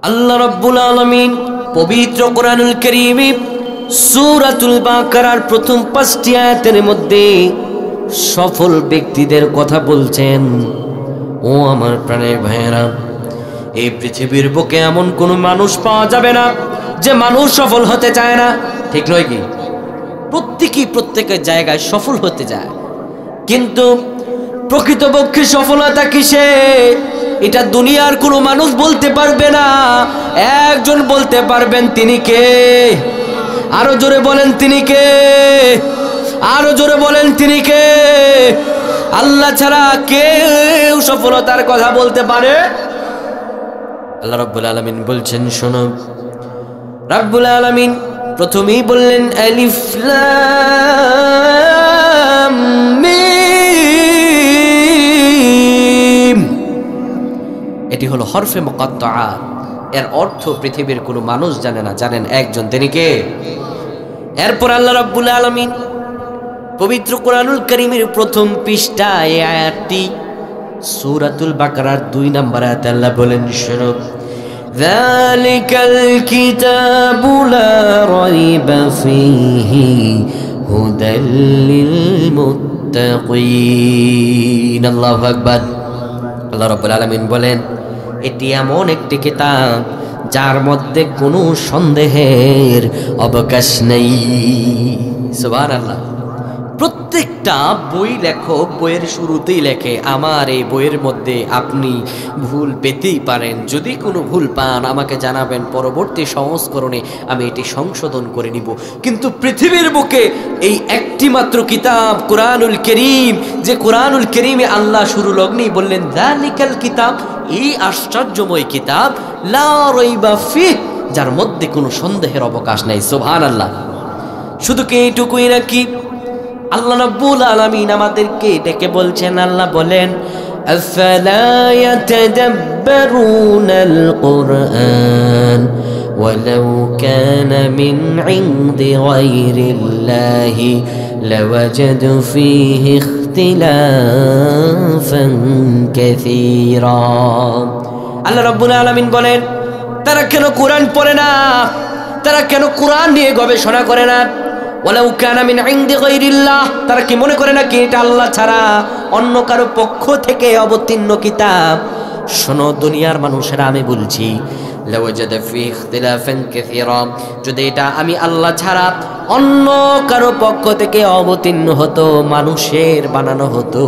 আল্লাহ রাব্বুল আলামিন পবিত্র কোরআনুল কারীমে সূরাতুল বাকারার প্রথম ৫টি আয়াতের মধ্যে সফল ব্যক্তিদের কথা বলছেন। ও আমার প্রাণের ভাইয়েরা, এই পৃথিবীর বুকে এমন কোনো মানুষ পাওয়া যাবে না যে মানুষ সফল হতে চায় না, ঠিক নয় কি? প্রত্যেকেই প্রত্যেকের জায়গায় সফল হতে যায়, কিন্তু প্রকৃতপক্ষে সফলতা কিসে এটা দুনিয়ার কোনো মানুষ বলতে পারবে না। একজন বলতে পারবেন, তিনি কে? আরো জোরে বলেন তিনি কে? আরো জোরে বলেন তিনি কে? আল্লাহ ছাড়া কেউ সফলতার কথা বলতে পারে? আল্লাহ রাব্বুল আলামিন বলছেন, শোনো, রাব্বুল আলামিন প্রথমেই বললেন আলিফ লাম মিম। এটি হলো হরফে মুকাত্তাআ। এর অর্থ পৃথিবীর কোনো মানুষ জানে না, জানেন একজন, তিনি কে? এরপর আল্লাহ রাব্বুল আলামিন পবিত্র কোরআনুল কারীমের প্রথম পৃষ্ঠায় এই আয়াতটি সূরাতুল বাকারার ২ নম্বর আয়াতে আল্লাহ বলেন, শোনো, যালিকাল কিতাবু লা রাইবা ফীহি হুদাল লিল মুত্তাকিন। আল্লাহু আকবার। আল্লাহ রাব্বুল আলামিন বলেন, এটি এমন একটি কিতাব যার মধ্যে কোনো সন্দেহের অবকাশ নেই। সুবহানাল্লাহ। প্রত্যেকটা বই লেখক বইয়ের শুরুতেই লেখে, আমার এই বইয়ের মধ্যে আপনি ভুল পেতেই পারেন, যদি কোনো ভুল পান আমাকে জানাবেন, পরবর্তী সংস্করণে আমি এটি সংশোধন করে নিব। কিন্তু পৃথিবীর বুকে এই একটি মাত্র কিতাব কোরআনুল কারীম, যে কোরআনুল কারীমে আল্লাহ শুরু লগ্নেই বললেন যালিকাল কিতাব, এই আশ্চর্যময় কিতাব, লা রাইবা ফীহ, যার মধ্যে কোনো সন্দেহের অবকাশ নাই। সুবহানাল্লাহ। শুধু কি এইটুকুই নাকি? আল্লাহ রাব্বুল আলামিন আমাদেরকে ডেকে বলছেন, আল্লাহ বলেন, আফালা ইয়াতাদাব্বারুনাল কুরআন ওয়ালাউ কানা মিন ইনদি গায়রিল্লাহি লাওয়াজাদু ফীহি ইখতিলাফান কাসীরা। আল্লাহ রাব্বুল আলামিন বলেন, তারা কেন কোরআন পড়ে না? তারা কেন কোরআন নিয়ে গবেষণা করে না? ওয়ালাউ কানা মিন ইনদি গায়রিল্লাহ, তারা কি মনে করে নাকি এটা আল্লাহ ছাড়া অন্য কারো পক্ষ থেকে অবতীর্ণ কিতাব? শোনো দুনিয়ার মানুষেরা, আমি বলছি, লাওয়াজাদা ফী ইখতিলাফান কাসীরা, যদি এটা আমি আল্লাহ ছাড়া অন্য কারো পক্ষ থেকে অবতীর্ণ হতো, মানুষের বানানো হতো,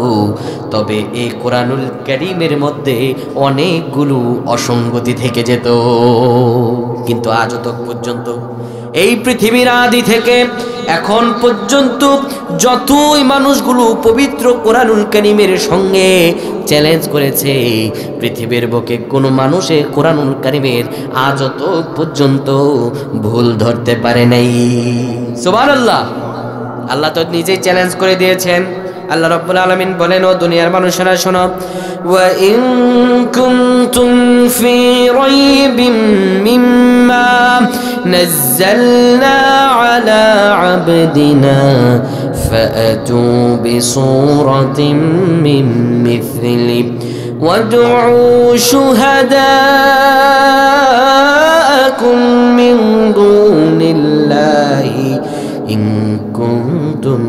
তবে এই কোরআনুল কারীমের মধ্যে অনেকগুলো অসঙ্গতি থেকে যেত। কিন্তু আজও তো পর্যন্ত এই পৃথিবীর আদি থেকে এখন পর্যন্ত যতই মানুষগুলো পবিত্র কোরআনুল কারীমের সঙ্গে চ্যালেঞ্জ করেছে, পৃথিবীর বুকে কোনো মানুষে কোরআনুল কারীমের আজও তো পর্যন্ত ভুল ধরতে পারে নাই। সুবহানাল্লাহ। আল্লাহ তো নিজেই চ্যালেঞ্জ করে দিয়েছেন। আল্লাহ রাব্বুল আলামিন বলেন, ও দুনিয়ার মানুষেরা শোনো, ওয়া ইন কুনতুম ফী রাইবিম মিম্মা নাযালনা আলা আবদিনা ফাআতু বিসূরাতিন মিন মিথলি ওয়াদউ শুহাদাআকুম মিন দুনিল্লাহি ইন কুনতুম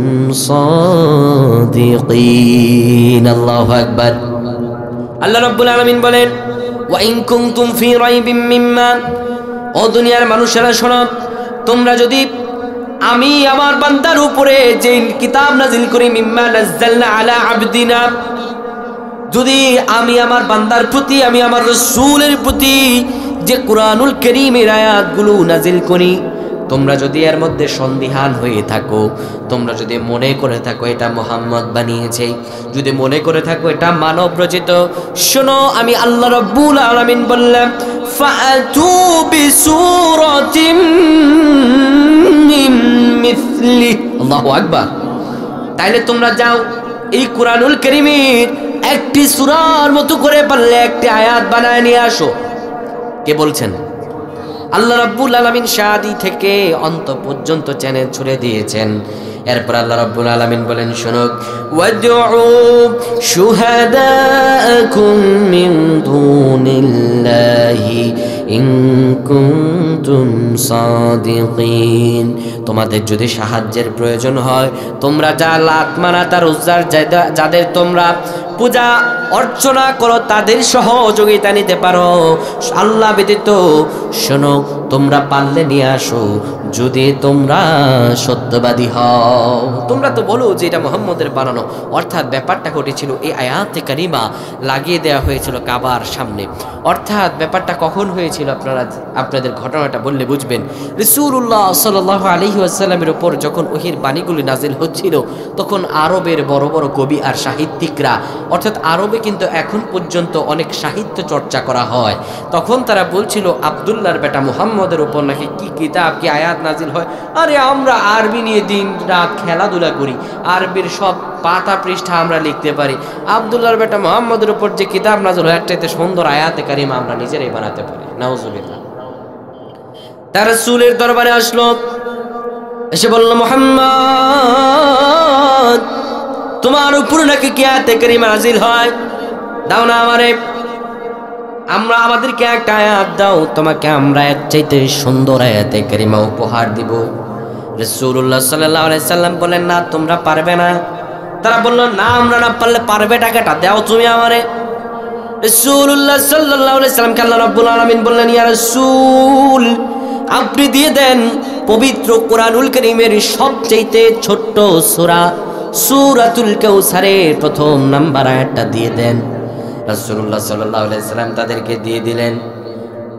সাদিকিন। আল্লাহু আকবার। আল্লাহ রাব্বুল আলামিন বলেন, ওয়া ইন কুনতুম ফী রাইবিম মিম্মা, ও দুনিয়ার মানুষেরা শোনো, তোমরা যদি আমি আমার বান্দার উপরে যে কিতাব নাজিল করি, মিম্মা নাযালনা আলা আবদিনা, যদি আমি আমার বান্দার প্রতি, আমি আমার রাসূলের প্রতি যে কোরআনুল কারীমের আয়াতগুলো নাজিল করি, তোমরা যদি এর মধ্যে সন্দিহান হয়ে থাকো, তোমরা যদি মনে করে থাকো এটা মুহাম্মদ বানিয়েছে, যদি মনে করে থাকো এটা মানব রচিত, শোনো, আমি আল্লাহ রাব্বুল আলামিন বললাম, ফাআতু বিসূরাতিন মিন মিথলি। আল্লাহু আকবার। তাইলে তোমরা যাও, এই কোরআনুল কারীমের একটি সূরার মতো করে পারলে একটি আয়াত বানায় নিয়ে আসো। কে বলছেন? আল্লাহ রাব্বুল আলামিন শাদি থেকে অন্ত পর্যন্ত চ্যানেল ছুড়ে দিয়েছেন। এরপর আল্লাহ রাব্বুল আলামিন বলেন, শোনো, ওয়াদউ শুহাদাকুম মিন দুনিল্লাহি ইন কুনতুম সাদিকিন। তোমাদের যদি সাহায্যের প্রয়োজন হয়, তোমরা যা লাত মানাত আর উজ্জার যাদের তোমরা পূজা অর্চনা করো তাদের সহযোগিতা নিতে পারো, আল্লাহ ব্যতীত। শোনো, তোমরা পারলে নিয়ে আসো যদি তোমরা সত্যবাদী হও। তোমরা তো বলো যে এটা মুহাম্মদের বানানো। অর্থাৎ ব্যাপারটা ঘটেছিল, এই আয়াতে কারিমা লাগিয়ে দেওয়া হয়েছিল কাবার সামনে। অর্থাৎ ব্যাপারটা কখন হয়েছিল আপনাদের ঘটনাটা বললে বুঝবেন। রাসূলুল্লাহ সাল্লাল্লাহু আলাইহি ওয়াসাল্লামের উপর যখন ওহীর বাণীগুলি নাজিল হচ্ছিল, তখন আরবের বড় বড় কবি আর সাহিত্যিকরা, অর্থাৎ আরবে কিন্তু এখন পর্যন্ত অনেক সাহিত্য চর্চা করা হয়, তখন তারা বলছিল আব্দুল্লাহর বেটা মুহাম্মদের উপর নাকি কি কিতাব কি আয়াত নাজিল হয়। আরে আমরা আরবি নিয়ে দিন রাত খেলাধুলা করি, আরবির সব পাতা পৃষ্ঠা আমরা লিখতে পারি, আব্দুল্লাহর বেটা মুহাম্মদের উপর যে কিতাব নাজিল হয় একটাতে সুন্দর আয়াতে কারিমা আমরা নিজেরাই বানাতে পারি। নাউজুবিল্লাহ। তার রাসূলের দরবারে আসলো, এসে বলল, মুহাম্মদ, তোমার উপর নাকি কি আয়াতে কারিমা নাজিল হয়, দাও না আমারে, আমরা আমাদেরকে একটা আয়াত দাও, তোমাকে আমরা এক চাইতে সুন্দর আয়াতে কারিমা উপহার দিব। রাসূলুল্লাহ সাল্লাল্লাহু আলাইহি সাল্লাম বলেন, না তোমরা পারবে না। তারা বলল, না আমরা না পারলে পারবে, টাকাটা দাও তুমি আমারে। রাসূলুল্লাহ সাল্লাল্লাহু আলাইহি সাল্লামকে আল্লাহ রাব্বুল আলামিন বললেন, ইয়া রাসূল, আপনি দিয়ে দেন পবিত্র কোরআনুল কারীমের সবচেয়ে ছোট্ট সূরা সূরাতুল কাউসারের প্রথম নাম্বার আয়াতটা দিয়ে দেন। রাসূলুল্লাহ সাল্লাল্লাহু আলাইহি সাল্লাম তাদেরকে দিয়ে দিলেন,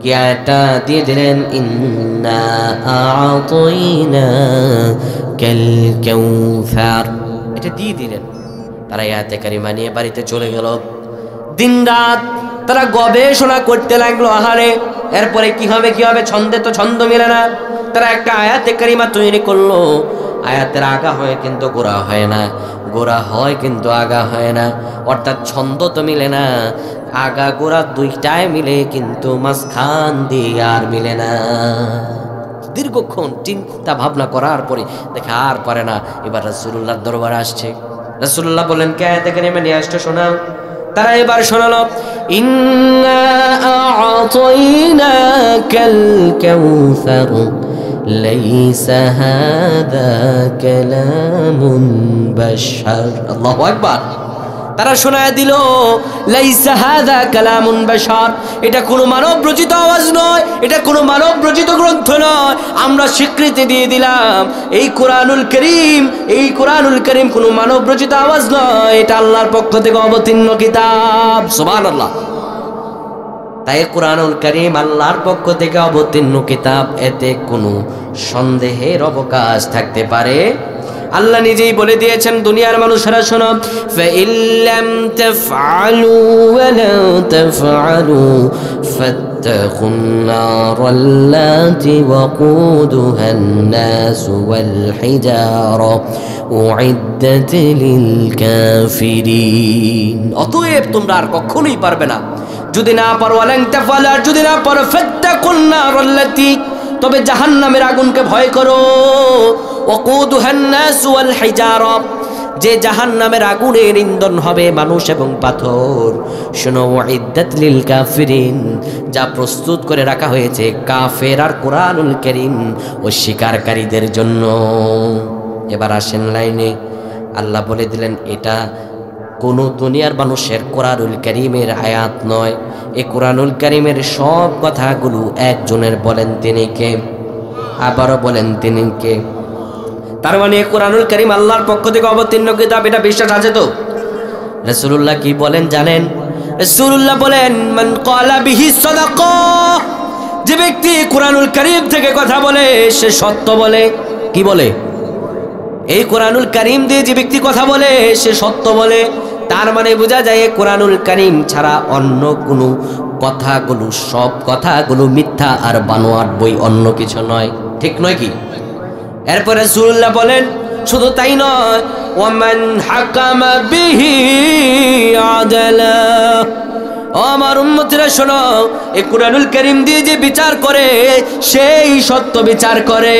কি আয়াতটা দিয়ে দিলেন, ইন্না আ'তাইনাকাল কাউসার, এটা দিয়ে দিলেন। তারা আয়াতে কারিমা নিয়ে বাড়িতে চলে গেল। দিনরাত তারা গবেষণা করতে লাগলো, আহারে এরপরে কি হবে কি হবে, ছন্দে তো ছন্দ মিলে না। তারা একটা আয়াতে কারিমা তৈরি করলো, আয়াতের আগা হয় কিন্তু গোড়া হয় না, গোড়া হয় কিন্তু আগা হয় না। অর্থাৎ ছন্দ তো মিলে না, আগা গোড়া দুইটাই মিলে কিন্তু মাঝখান দিয়ে আর মিলে না। দীর্ঘক্ষণ চিন্তা ভাবনা করার পরে দেখে আর পারে না, এবার রাসূলুল্লাহর দরবারে আসছে। রাসূলুল্লাহ বলেন, কে আয়াতে কারিমা নিয়ে আসছো শোনাও। তারা এবার শোনালো, ইন্না আ'তাইনাকাল কাউসার লাইসা হাদা কালামুন বাশার। আল্লাহু আকবার। তারা শোনায় দিল, লাইসা হাদা কালামুন বাশার, এটা কোনো মানব রচিত আওয়াজ নয়, এটা কোনো মানব রচিত গ্রন্থ নয়। আমরা স্বীকৃতি দিয়ে দিলাম এই কোরআনুল কারীম কোনো মানব রচিত আওয়াজ নয়, এটা আল্লাহর পক্ষ থেকে অবতীর্ণ কিতাব। সুবহানাল্লাহ। তাই কোরআনুল কারীম আল্লাহর পক্ষ থেকে অবতীর্ণ কিতাব, এতে কোনো সন্দেহের অবকাশ থাকতে পারে। আল্লাহ নিজেই বলে দিয়েছেন, দুনিয়ার মানুষেরা শোনো, ফাইল্লাম তাফআলু ওয়া লা তাফআলু ফাত্তাকুন নারাল্লাতি ওয়াকুদুহান নাস ওয়াল হিজারা উইদ্দাত লিল কাফিরিন। অতএব তোমরা আর কখনোই পারবে না, যদি না পারো ওয়ালান তাফআলু, আর যদি না পারো ফাত্তাকুন নারাল্লাতি, তবে জাহান্নামের আগুনকে ভয় করো। ওয়াকুদুহান নাস ওয়াল হিজারা, যে জাহান্নামের আগুনের ইন্ধন হবে মানুষ এবং পাথর। শোনো, উইদ্দাত লিল কাফিরিন, যা প্রস্তুত করে রাখা হয়েছে কাফের আর কোরআনুল কারীম অস্বীকারীদের জন্য। এবার আসেন লাইনে, আল্লাহ বলে দিলেন, এটা কোন দুনিয়ার মানুষের কোরআনুল কারীমের আয়াত নয়। এই কোরআনুল কারীমের সব কথাগুলো একজনের, বলেন তিনি কে? আবারও বলেন তিনি কে? তার মানে কোরআনুল কারীম আল্লাহর পক্ষ থেকে অবতীর্ণ কিতাব, এটা বিশ্বাস আছে তো? রাসূলুল্লাহ কি বলেন জানেন? রাসূলুল্লাহ বলেন, মান ক্বালা বিহি সাদাকা, যে ব্যক্তি কোরআনুল কারীম থেকে কথা বলে সে সত্য বলে। কি বলে? এই কোরআনুল কারীম দিয়ে যে ব্যক্তি কথা বলে সে সত্য বলে। তার মানে বোঝা যায় কোরআনুল কারীম ছাড়া অন্য কোনো কথাগুলো, সব কথাগুলো মিথ্যা আর বানোয়াট বই, অন্য কিছু নয়। ঠিক নয় কি? এরপরে রাসূলুল্লাহ বলেন, শুধু তাই নয়, ওয়ামান হাকামা বিহি আদালা, ও আমার উম্মতিরা শোনো, এই কুরআনুল কারীম দিয়ে যে বিচার করে সেই সত্য বিচার করে।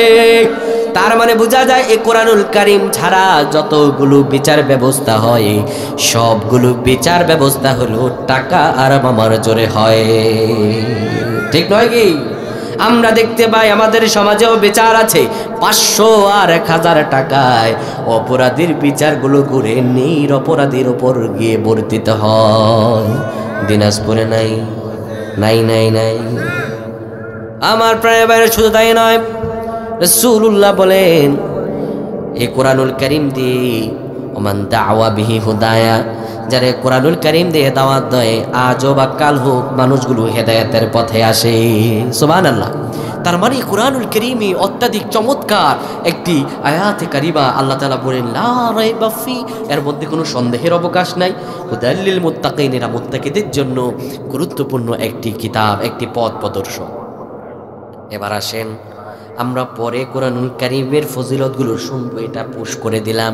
তার মানে বোঝা যায় এই কুরআনুল কারীম ছাড়া যতগুলো বিচার ব্যবস্থা হয় সবগুলো বিচার ব্যবস্থা হলো টাকা আর মামার জোরে হয়, ঠিক নয় কি? আমরা দেখতে পাই আমাদের সমাজেও বিচার আছে 500 আর 1000 টাকায় অপরাধীর বিচারগুলো ঘুরে নিরপরাধীর ওপর গিয়ে বর্তিত হয়। দিনাজপুরে নাই নাই নাই নাই আমার প্রাণের বাইরে। শুধু তাই নয়, রাসূলুল্লাহ বলেন এই কুরআনুল কারীম দিয়ে ওমান দাওয়া বিহি হুদায়া, যারা কুরআনুল কারীম দিয়ে দাওয়াত দেয় আজও বা কাল হোক মানুষগুলো হেদায়েতের পথে আসে। সুবহানাল্লাহ। তার মানে কুরআনুল কারীমে অত্যাধিক চমৎকার একটি আয়াতে কারিমা। আল্লাহ তাআলা বলেন লা রাইবা ফি, এর মধ্যে কোনো সন্দেহের অবকাশ নাই। হুদাল লিল মুত্তাকিন, এরা মুত্তাকিদের জন্য গুরুত্বপূর্ণ একটি কিতাব, একটি পথ প্রদর্শক। এবার আসেন আমরা পরে কুরআনুল কারীমের ফজিলতগুলো শুনবো, এটা পুশ করে দিলাম।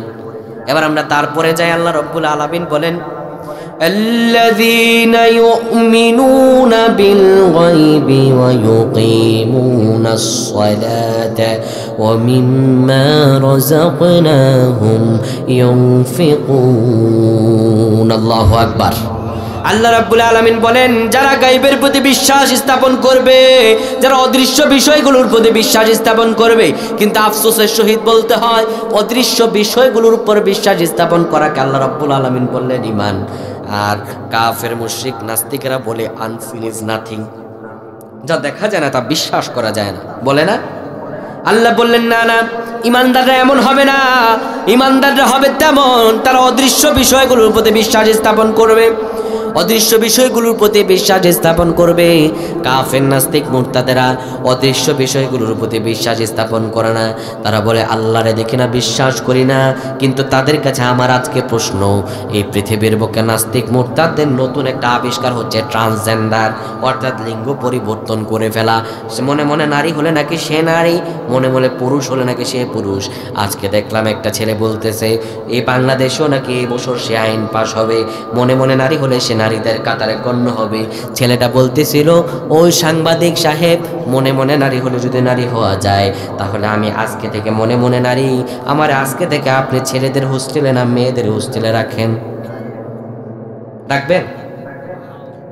এবার আমরা তারপরে যাই। আল্লাহ রাব্বুল আলামিন বলেন আল্লাযীনা ইউমিনুনা বিল গায়বি ওয়া ইউকিমুনাস সালাতা ওয়া মিম্মা রাযাকনাহুম ইউনফিকুন। আল্লাহু আকবার। আল্লাহ রাব্বুল আলামিন বলেন যারা গায়বের প্রতি বিশ্বাস স্থাপন করবে, যারা অদৃশ্য বিষয়গুলোর প্রতি বিশ্বাস স্থাপন করবে, কিন্তু আফসোসের সহিত বলতে হয় অদৃশ্য বিষয়গুলোর উপর বিশ্বাস স্থাপন করাকে আল্লাহ রাব্বুল আলামিন বললেন ঈমান। আর কাফের মুশরিক নাস্তিকেরা বলে আনসিন ইজ নাথিং, যা দেখা যায় না তা বিশ্বাস করা যায় না, বলে না? আল্লাহ বললেন না না, ইমানদাররা এমন হবে না, ইমানদাররা হবে তেমন, তারা অদৃশ্য বিষয়গুলোর প্রতি বিশ্বাস স্থাপন করবে, অদৃশ্য বিষয়গুলোর প্রতি বিশ্বাস স্থাপন করবে। কাফের নাস্তিক মুরতাদেরা অদৃশ্য বিষয়গুলোর প্রতি বিশ্বাস স্থাপন করে না, তারা বলে আল্লাহরে দেখি না, বিশ্বাস করি না। কিন্তু তাদের কাছে আমার আজকে প্রশ্ন, এই পৃথিবীর বুকে নাস্তিক মুরতাদদের নতুন একটা আবিষ্কার হচ্ছে ট্রান্সজেন্ডার, অর্থাৎ লিঙ্গ পরিবর্তন করে ফেলা। মনে মনে নারী হলে নাকি সে নারী, মনে মনে পুরুষ হলে নাকি সে পুরুষ। আজকে দেখলাম একটা ছেলে বলতেছে এই বাংলাদেশেও নাকি এই বছর সে আইন পাশ হবে, মনে মনে নারী হলে সে নারীদের কাতারে গণ্য হবে। ছেলেটা বলতেছিল ওই সাংবাদিক সাহেব, মনে মনে নারী হলে যদি নারী হওয়া যায় তাহলে আমি আজকে থেকে মনে মনে নারী, আমার আজকে থেকে আপনি ছেলেদের হোস্টেলে না মেয়েদের হোস্টেলে রাখেন, রাখবেন?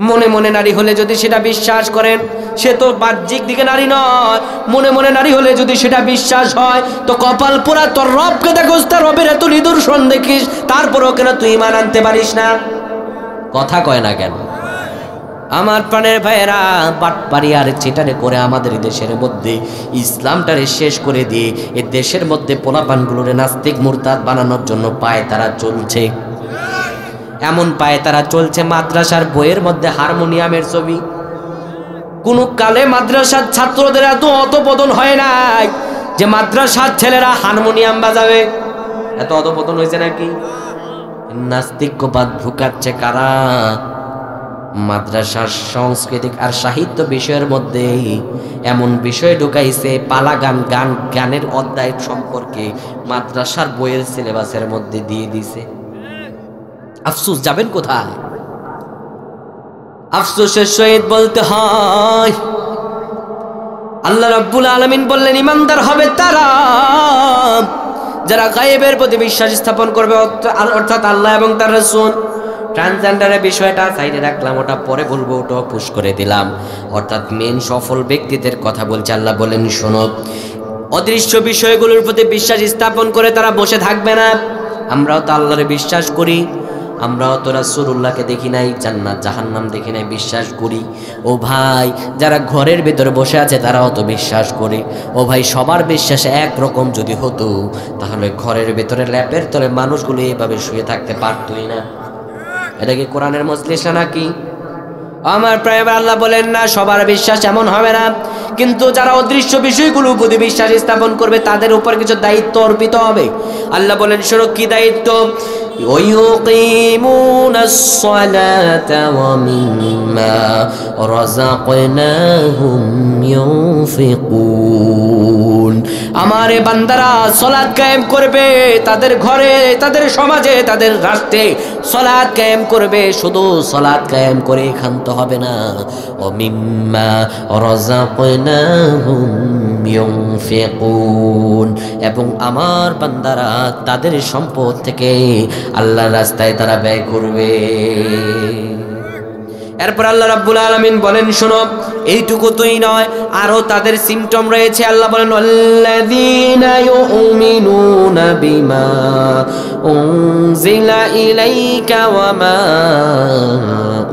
মনে মনে নারী হলে যদি সেটা বিশ্বাস করেন, সে তো বাহ্যিক দিকে নারী নয়, মনে মনে নারী হলে যদি সেটা বিশ্বাস হয় তো কপাল পোড়া, তোর রবকে দেখোস, তার রবের এত নিদর্শন দেখিস, তারপরও কেন তুই ঈমান আনতে পারিস না? কথা কয় না কেন? আমার প্রাণের ভাইয়েরা, বাটপারি আর চিটারে করে আমাদের দেশের মধ্যে ইসলামটারে শেষ করে দিয়ে এই দেশের মধ্যে পোলাপানগুলোরে নাস্তিক মুরতাদ বানানোর জন্য পায় তারা চলছে। এমন পায় তারা চলছে, মাদ্রাসার বইয়ের মধ্যে হারমোনিয়ামের ছবি। কোন কালে মাদ্রাসার ছাত্রদের এত অধপতন হয় নাই যে মাদ্রাসার ছেলেরা হারমোনিয়াম বাজাবে, এত অধপতন হয়েছে নাকি? নাস্তিকবাদ ঢুকাচ্ছে কারা? মাদ্রাসার সাংস্কৃতিক আর সাহিত্য বিষয়ের মধ্যে এমন বিষয় ঢুকাইছে, পালা গান, গানের অধ্যায় সম্পর্কে মাদ্রাসার বইয়ের সিলেবাসের মধ্যে দিয়ে দিছে। আফসোস, যাবেন কোথায়? আফসোসের সহিত বলতে হয় আল্লাহ রাব্বুল আলামিন বললেন ইমানদার হবে তারা যারা গায়েবের প্রতি বিশ্বাস স্থাপন করবে, অর্থাৎ আল্লাহ এবং তার রাসূল। ট্রান্সজেন্ডারের বিষয়টা সাইডে রাখলাম, ওটা পরে বলবো, ওটাও পুশ করে দিলাম। অর্থাৎ মেন সফল ব্যক্তিদের কথা বলছে। আল্লাহ বলেন শোনো, অদৃশ্য বিষয়গুলোর প্রতি বিশ্বাস স্থাপন করে তারা বসে থাকবে না। আমরাও তো আল্লাহরে বিশ্বাস করি, আমরাও তো রাসূলুল্লাহকে দেখি নাই, জান্নাত জাহান্নাম দেখি নাই, বিশ্বাস করি। ও ভাই, যারা ঘরের ভিতরে বসে আছে তারাও তো বিশ্বাস করে। ও ভাই, সবার বিশ্বাস একরকম যদি হতো তাহলে ঘরের ভিতরে ল্যাপের তলে মানুষগুলো এইভাবে শুয়ে থাকতে পারতই না। এটা কি কোরআনের মজলিস নাকি? আমার প্রায় আল্লাহ বলেন না, সবার বিশ্বাস এমন হবে না, কিন্তু যারা অদৃশ্য বিষয়গুলোর প্রতি বিশ্বাস স্থাপন করবে তাদের উপর কিছু দায়িত্ব অর্পিত হবে। আল্লাহ বলেন শোনো, কি দায়িত্ব? ويقيمون الصلاة ومما رزقناهم ينفقون। আমার এই বান্দারা সালাত কায়েম করবে, তাদের ঘরে, তাদের সমাজে, তাদের রাষ্ট্রে সালাত কায়েম করবে। শুধু সালাত কায়েম করে ক্ষান্ত হবে না, ও মিম্মা রাযাকনাহুম ইউনফিকুন, এবং আমার বান্দারা তাদের সম্পদ থেকে আল্লাহর রাস্তায় তারা ব্যয় করবে। এরপর আল্লাহ রাব্বুল আলামিন বলেন, শোনো, এইটুকু তুই নয়, আরো তাদের সিমটম রয়েছে। আল্লাহ বলেন, আল্লাযীনা ইউমিনুনা বিমা উনজিলা ইলাইকা ওয়া মা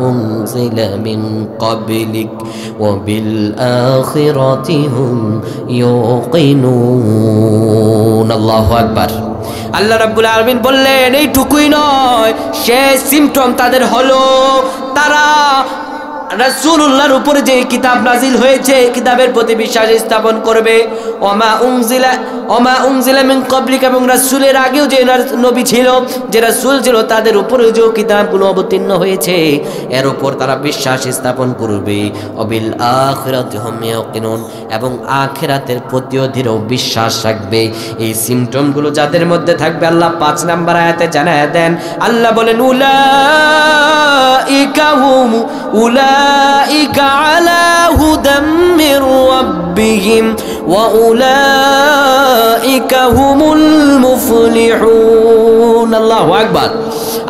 উনজিলা মিন ক্বাবলিক ওয়া বিল আখিরাতি হুম ইউকিনুন। আল্লাহু আকবার। আল্লাহ রাব্বুল আলামিন বললেন, এইটুকুই নয়, সে সিমটম তাদের হলো তারা রাসূলুল্লাহর উপরে যে কিতাব নাজিল হয়েছে কিতাবের প্রতি বিশ্বাস স্থাপন করবে। ওমা উনজিলা মিন ক্বাবলিক, এবং রাসূলের আগেও যে নবী ছিল, যে রাসূল ছিল, তাদের উপরে যে কিতাবগুলো অবতীর্ণ হয়েছে এর উপর তারা বিশ্বাস স্থাপন করবে। ওয়াবিল আখিরাতি হুম ইউকিনুন, এবং আখিরাতের প্রতিও দৃঢ় বিশ্বাস রাখবে। এই সিমটমগুলো যাদের মধ্যে থাকবে, আল্লাহ 5 নম্বর আয়াতে জানায় দেন। আল্লাহ বলেন, উলাইকা আলা হুদাম মির রাব্বিহিম ওয়া উলাইকা হুমুল মুফলিহুন। আল্লাহু আকবার।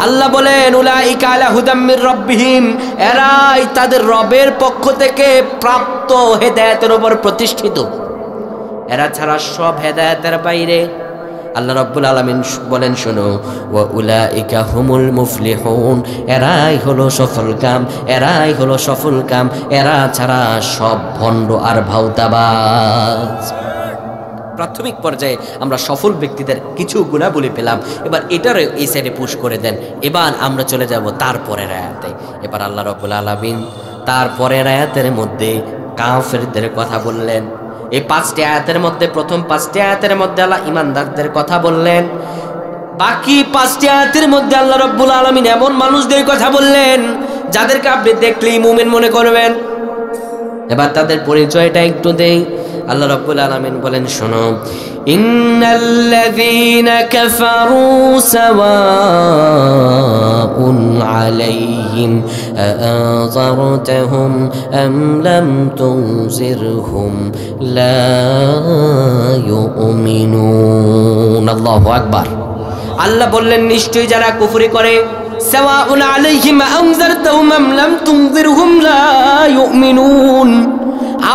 আল্লাহ বলেন, উলাইকা আলা হুদাম মির রাব্বিহিম, এরাই তাদের রবের পক্ষ থেকে প্রাপ্ত হেদায়েতের উপর প্রতিষ্ঠিত। এরা ছাড়া সব হেদায়েতের বাইরে। আল্লাহ রাব্বুল আলামিন বলেন, শোনো, ওয়া উলাইকা হুমুল মুফলিহুন, এরাই হলো সফলকাম, এরাই হলো সফলকাম, এরা ছাড়া সব ভণ্ড আর ভাউতাবাজ। প্রাথমিক পর্যায়ে আমরা সফল ব্যক্তিদের কিছু গুণাবলী পেলাম। এবার এটারও এই সাইডে পুশ করে দেন। এবার আমরা চলে যাব তারপরের আয়াতে। এবার আল্লাহ রাব্বুল আলামিন তারপরের আয়াতের মধ্যে কাফেরদের কথা বললেন। এই 5টি আয়াতের মধ্যে প্রথম 5টি আয়াতের মধ্যে আল্লাহ ইমানদারদের কথা বললেন। বাকি 5টি আয়াতের মধ্যে আল্লাহ রাব্বুল আলামিন এমন মানুষদের কথা বললেন যাদেরকে আপনি দেখলেই মুমিন মনে করবেন। এবার তাদের পরিচয়টা একটু দেই। আল্লাহ রাব্বুল আলামিন বলেন, শোনো, ইন্নাল্লাযীনা কাফারু সাওয়াউন আলাইহিম আযারতাহুম আম লাম তুনজিরহুম লা ইউমিনুন। আল্লাহু আকবার। আল্লাহ বললেন, নিশ্চয়ই যারা কুফরি করে, সাওয়াউন আলাইহিম আনজারতাহুম আম লাম তুনজিরহুম লা ইউমিনুন,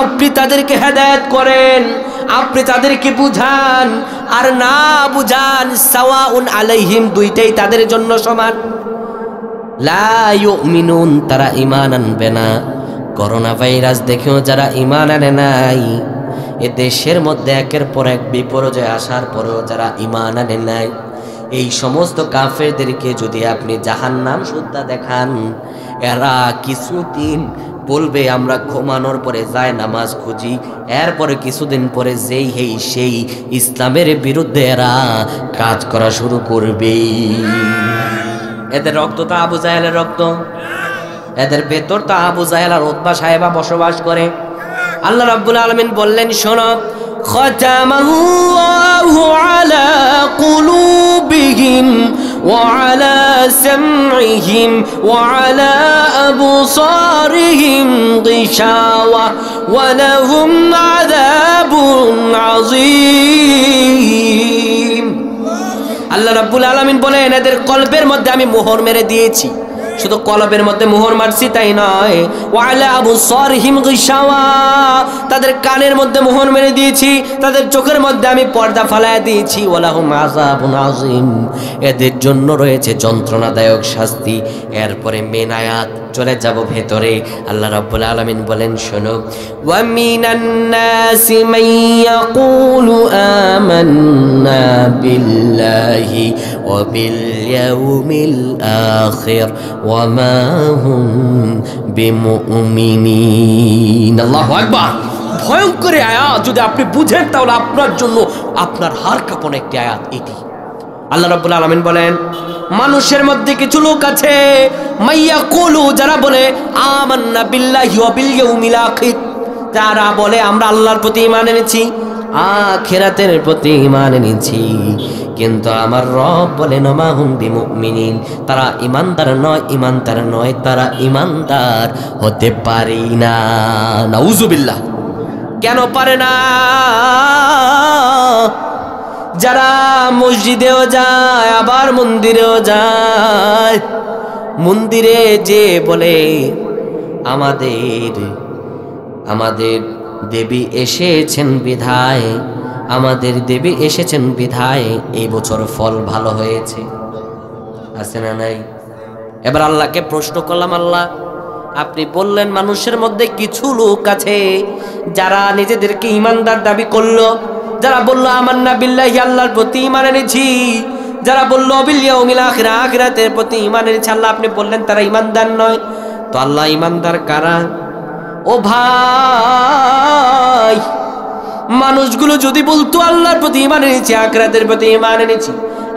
আপনি তাদেরকে হেদায়েত করেন, আপনি তাদেরকে বুঝান আর না বুঝান, সাওয়াউন আলাইহিম, দুইটাই তাদের জন্য সমান। লা ইউমিনুন, তারা ঈমান আনবে না। করোনা ভাইরাস দেখেও যারা ঈমান আনে নাই, এ দেশের মধ্যে একের পর এক বিপর্যয় আসার পরেও যারা ঈমান আনে নাই, এই সমস্ত কাফেরদেরকে যদি আপনি জাহান্নাম সুদ্ধা দেখান, এরা কিছুদিন বলবে আমরা ঘুমানোর পরে যায় নামাজ খুঁজি, এরপরে কিছুদিন পরে যেই হেই সেই ইসলামের বিরুদ্ধে এরা কাজ করা শুরু করবে। এদের রক্ত তো আবু জাহেলের রক্ত, এদের ভেতর তো আবু জাহেল আর উতবা সাহেবা বসবাস করে। আল্লাহ রাব্বুল আলামিন বললেন, শোনো, খাতামাল্লাহু আলা কুলুবিহিম ওয়া আলা সামইহিম ওয়া আলা আবসারিহিম গিশাওয়া ওয়া লাহুম আযাবুন আযীম। আল্লাহ রাব্বুল আলামিন বলেন, এদের কলবের মধ্যে আমি মোহর মেরে দিয়েছি। শুধু কলবের মধ্যে মোহর মারছি তাই নয়, ওয়া আলা আবসারিহিম গিশাওয়া, তাদের কানের মধ্যে মোহর মেরে দিয়েছি, তাদের চোখের মধ্যে আমি পর্দা ফালায় দিয়েছি। ওয়া লাহুম আযাবুন আযীম, এদের জন্য রয়েছে যন্ত্রণাদায়ক শাস্তি। এরপরে মেন আয়াত চলে যাব ভেতরে। আল্লাহ রাব্বুল আলামিন বলেন, শোনো, ওয়া মিনান নাসি মান ইয়াকুলু আমান্না বিল্লাহি ওয়া বিল ইয়াউমিল আখির ওয়া মা হুম বিমুমিনিন। আল্লাহু আকবার। ভয়ঙ্কর আয়াত, যদি আপনি বুঝেন তাহলে আপনার জন্য আপনার হাড় কাঁপানো একটি আয়াত এটি। আল্লাহ রাব্বুল আলামিন বলেন, মানুষের মধ্যে কিছু লোক আছে, মাইয়াকুলু, যারা বলে আমান্না বিল্লাহি ওয়া বিল ইয়াউমিল আখির, যারা বলে আমরা আল্লাহর প্রতি ঈমান এনেছি, আখিরাতের প্রতি ঈমান এনেছি, কিন্তু আমার রব বলেন মা হুম বিমুমিনিন, তারা ঈমানদার নয়, তারা ঈমানদার হতে পারে না। নাউজুবিল্লাহ। কেন পারে না? যারা মসজিদেও যায় আবার মন্দিরেও যায়, মন্দিরে যে বলে আমাদের দেবী এসেছেন বিধায় এই বছর ফল ভালো হয়েছে, আছে না নাই? এবার আল্লাহকে প্রশ্ন করলাম, আল্লাহ আপনি বললেন মানুষের মধ্যে কিছু লোক আছে যারা নিজেদেরকে ঈমানদার দাবি করলো, যারা বললো আমান্না বিল্লাহি, আল্লাহর প্রতি ঈমান এনেছি, যারা বললো বিল ইয়াউমিল আখির, আখিরাতের প্রতি ঈমান এনেছি, আল্লাহ আপনি বললেন তারা ঈমানদার নয়। তো আল্লাহ ঈমানদার কারা? ও ভাই, মানুষগুলো যদি বলতো আল্লাহর প্রতি ঈমান এনেছি, আখিরাতের প্রতি ঈমান এনেছি,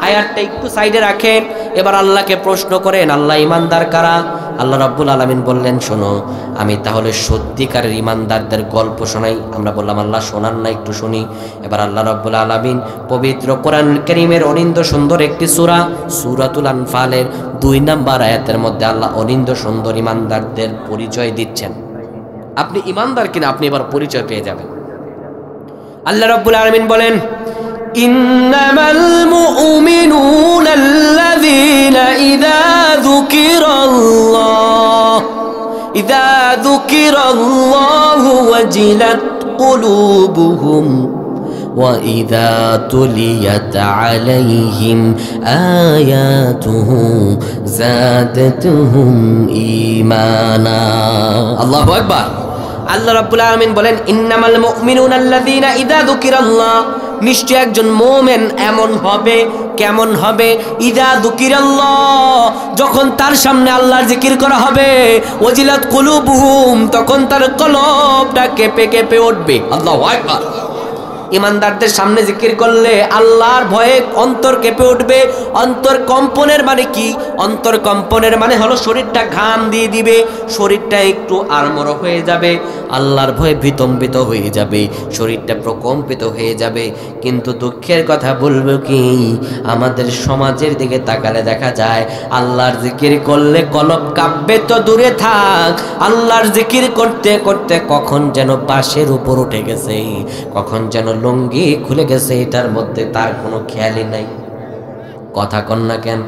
আয়াতটা একটু সাইডে রাখেন, এবার আল্লাহকে প্রশ্ন করেন আল্লাহ ঈমানদার কারা? আল্লাহ রাব্বুল আলামিন বললেন শোনো, আমি তাহলে সত্যিকারের ঈমানদারদের গল্প শোনাই। আমরা বললাম আল্লাহ শোনান না, একটু শুনি। এবার আল্লাহ রাব্বুল আলামিন পবিত্র কোরআন কারীমের অনিন্দ সুন্দর একটি সূরা, সূরাতুল আনফালের 2 নম্বর আয়াতের মধ্যে আল্লাহ অনিন্দ সুন্দর ঈমানদারদের পরিচয় দিচ্ছেন। আপনি ঈমানদার কিনা আপনি এবার পরিচয় পেয়ে যাবেন। আল্লাহ রাব্বুল আলামিন বলেন ইন্নামাল মুমিনুনা আল্লাযীনা ইযা যুকিরাল্লাহু ওয়াজিলাত কুলুবুহুম ওয়া ইযা তুলিয়াত আলাইহিম আয়াতুহু যাদাতুহুম ঈমানা। আল্লাহু আকবার। আল্লাহ রাব্বুল আলামিন বলেন ইন্নামাল মুমিনুনা আল্লাযীনা ইযা যুকিরাল্লাহ, নিশ্চয় একজন মুমিন এমন হবে, কেমন হবে? ইযা যুকিরাল্লাহ, যখন তার সামনে আল্লাহর জিকির করা হবে, ওয়াজিলাত কুলুবুহুম, তখন তার কলবটা কেঁপে কেঁপে উঠবে। আল্লাহু আকবার। ঈমানদারদের সামনে জিকির করলে আল্লাহর ভয়ে অন্তর কেঁপে উঠবে। অন্তর কম্পনের মানে কি? অন্তর কম্পনের মানে হলো শরীরটা ঘাম দিয়ে দিবে, শরীরটা একটু আড়মোড় হয়ে যাবে, আল্লাহর ভয়ে বিতম্বিত হয়ে যাবে, শরীরটা প্রকম্পিত হয়ে যাবে। কিন্তু দুঃখের কথা বলবো কি, আমাদের সমাজের দিকে তাকালে দেখা যায় আল্লাহর জিকির করলে কলব কাঁপবে তো দূরে থাক, আল্লাহর জিকির করতে করতে কখন যেন বাঁশের উপর উঠে গেছে, কখন যেন লুঙ্গি খুলে গেছে, এটার মধ্যে তার কোনো খেয়ালই নাই। কথা কন না কেন?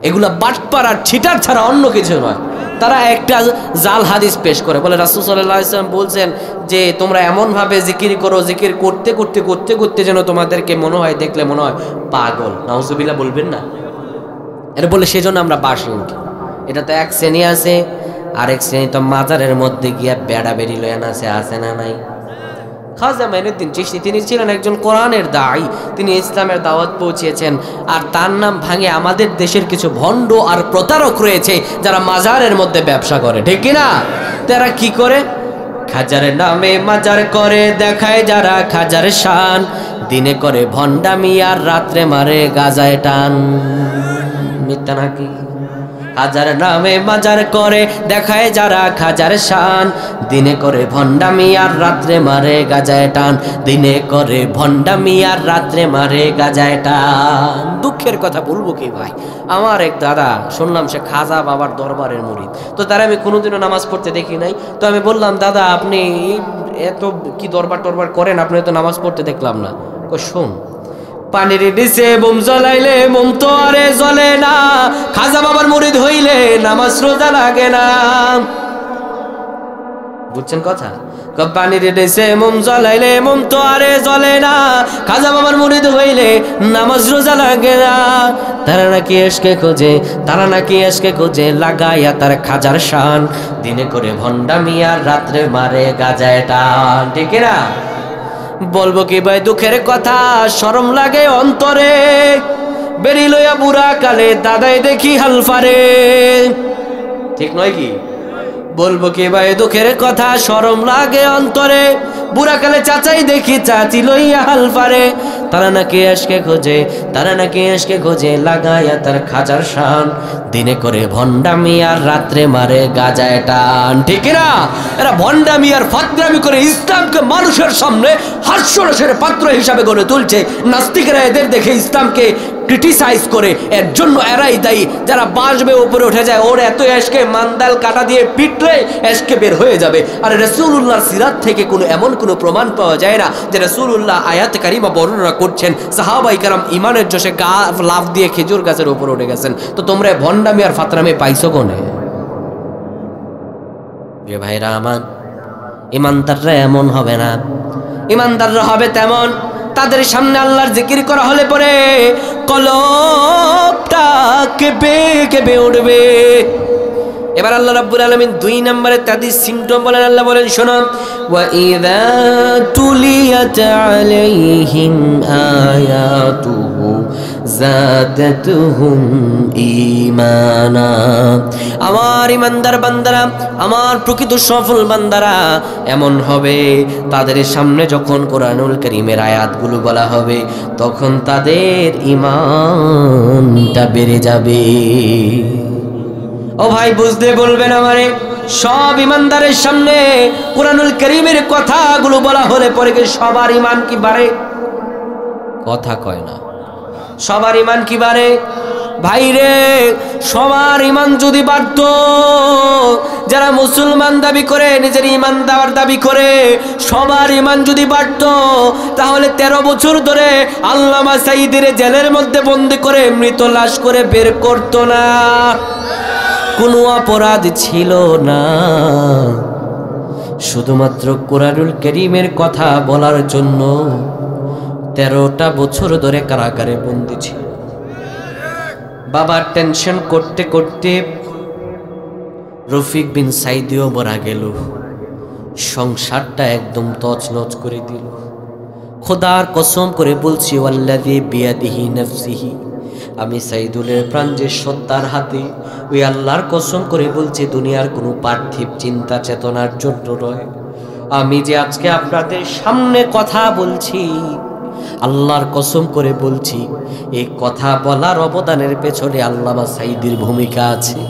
এগুলা বাটপার আর ছিটার ছাড়া অন্য কিছু নয়। তারা একটা জাল হাদিস পেশ করে, বলে রাসূল সাল্লাল্লাহু আলাইহি ওয়াসাল্লাম বলছেন যে তোমরা এমন ভাবে জিকির করো, জিকির করতে করতে করতে করতে যেন তোমাদেরকে মনে হয়, দেখলে মনে হয় পাগল। নাউজুবিল্লাহ বলবেন না? এটা বলে সেজন্য আমরা বাসি উঠি। এটা তো এক শ্রেণী আছে, আরেক শ্রেণী তো মাজারের মধ্যে গিয়া বেড়া বেরি লয়ান আছে না নাই? খাজা মাইনুদ্দিন চিশতি তিনি ছিলেন একজন কোরআনের দাঈ, তিনি ইসলামের দাওয়াত পৌঁছিয়েছেন। আর তার নাম ভাঙে আমাদের দেশের কিছু ভণ্ড আর প্রতারক রয়েছে যারা মাজারের মধ্যে ব্যবসা করে, ঠিক কিনা? তারা কি করে? খাজারের নামে মাজার করে, দেখায় যারা খাজারের শান, দিনে করে ভণ্ডামি আর রাত্রে মারে গাজায় টান। মিথ্যা নাকি? খাজার নামে মাজার করে, দেখায় যারা খাজার শান, দিনে করে ভণ্ডামি আর রাত্রে মারে গাজায় টান, দিনে করে ভণ্ডামি আর রাত্রে মারে গাজায় টান। দুঃখের কথা বলবো কি ভাই, আমার এক দাদা শুনলাম সে খাজা বাবার দরবারের মুরিদ, তো তারা আমি কোনোদিনও নামাজ পড়তে দেখি নাই। তো আমি বললাম দাদা আপনি এত কি দরবার টরবার করেন, আপনি তো নামাজ পড়তে দেখলাম না। শোন, পানির নিচে মোম জ্বলাইলে মোম তো আরে জ্বলে না, খাজা বাবার মুরিদ হইলে নামাজ রোজা লাগে না। বুঝছেন কথা? পানির নিচে মোম জ্বলাইলে মোম তো আরে জ্বলে না, খাজা বাবার মুরিদ হইলে নামাজ রোজা লাগে না। তারা নাকি এসকে খোঁজে লাগাইয়া তার খাজার শান, দিনে করে ভণ্ডামি আর রাত্রে মারে গাজায় টান, ঠিক না? বলবো কি ভাই দুঃখের কথা, শরম লাগে অন্তরে, বেরি লইয়া বুড়া কালে দাদাই দেখি হালফারে, ঠিক নয় কি? বলবো কি ভাই দুঃখের কথা, শরম লাগে অন্তরে, বুড়া কালে চাচাই দেখি চাচি লইয়া হালফারে, তারা নাকি এশকে খোঁজে, তারা নাকি এশকে খোঁজে লাগায়া তার খাজার শান, দিনে করে ভণ্ডামি আর রাত্রে মারে গাজায় টান। ঠিক না? এরা ভণ্ডামি আর ফাতরামি করে ইসলামকে মানুষের সামনে হাস্যরসের পাত্র হিসাবে গড়ে তুলছে। নাস্তিকেরা এদের দেখে ইসলামকে ক্রিটিসাইজ করে, এর জন্য এরাই দায়ী। যারা বাঁশবে উপরে উঠে যায়, ওর এত এশকে মান্দাল কাটা দিয়ে পিটলে এশকে বের হয়ে যাবে। আর রাসূলুল্লাহর সিরাত থেকে এমন কোনো প্রমাণ পাওয়া যায় না যে রাসূলুল্লাহ আয়াতে কারিমা বর্ণনা করছেন সাহাবায়ে কেরাম ইমানের জোশে লাফ দিয়ে খেজুর গাছের উপর উঠে গেছেন। তো তোমরা ভণ্ডামি আর ফাতরামি পাইছো কোনে? ভাইরা আমার, ইমানদাররা এমন হবে না, ইমানদাররা হবে তেমন। তাদের সামনে আল্লাহর জিকির করা হলে পরে কলবটা কেঁপে কেঁপে উঠবে। এবার আল্লাহ রাব্বুল আলামিন 2 নম্বরে তাদের সিম্পটম বলেন। আল্লাহ বলেন, শোনো, ওয়া ইযা তুলিয়াত আলাইহিম আয়াতুহু যাদাতুহুম ঈমানা। আমার ইমানদার বান্দারা, আমার প্রকৃত সফল বান্দারা এমন হবে, তাদের সামনে যখন কোরআনুল কারীমের আয়াতগুলো বলা হবে তখন তাদের ঈমানটা বেড়ে যাবে। ও ভাই, বুঝতে বলবেন আমারে, সব ইমানদারের সামনে কোরআনুল কারীমের কথাগুলো বলা হলে পরে কি সবার ঈমান কি বাড়ে? কথা কয় না। সবার ঈমান কি বাড়ে? ভাইরে, সবার ঈমান যদি বাড়ত, যারা মুসলমান দাবি করে, নিজের ঈমানদার দাবি করে, সবার ঈমান যদি বাড়ত, তাহলে 13 বছর ধরে আল্লামা সাঈদীর জেলের মধ্যে বন্দী করে মৃত লাশ করে বের করতো না। কোনো অপরাধ ছিল না, শুধুমাত্র কোরআনুল কারীমের কথা বলার জন্য 13টা বছর ধরে কারাগারে বন্দী ছিল। বাবার টেনশন করতে করতে রফিক বিন সাইদিও মারা গেল, সংসারটা একদম তছনছ করে দিল। খোদার কসম করে বলছি, ওয়াল্লাযী বিয়াদিহি নাফসিহি, আমি সাইদুলের প্রাণ যে সত্তার হাতে, ওই আল্লাহর কসম করে বলছি, দুনিয়ার কোনো পার্থিব চিন্তা চেতনার জন্য নয়। আমি যে আজকে আপনাদের সামনে কথা বলছি, আল্লাহর কসম করে বলছি, এই কথা বলার অবদানের পেছনে আল্লামা সাঈদীর ভূমিকা আছে।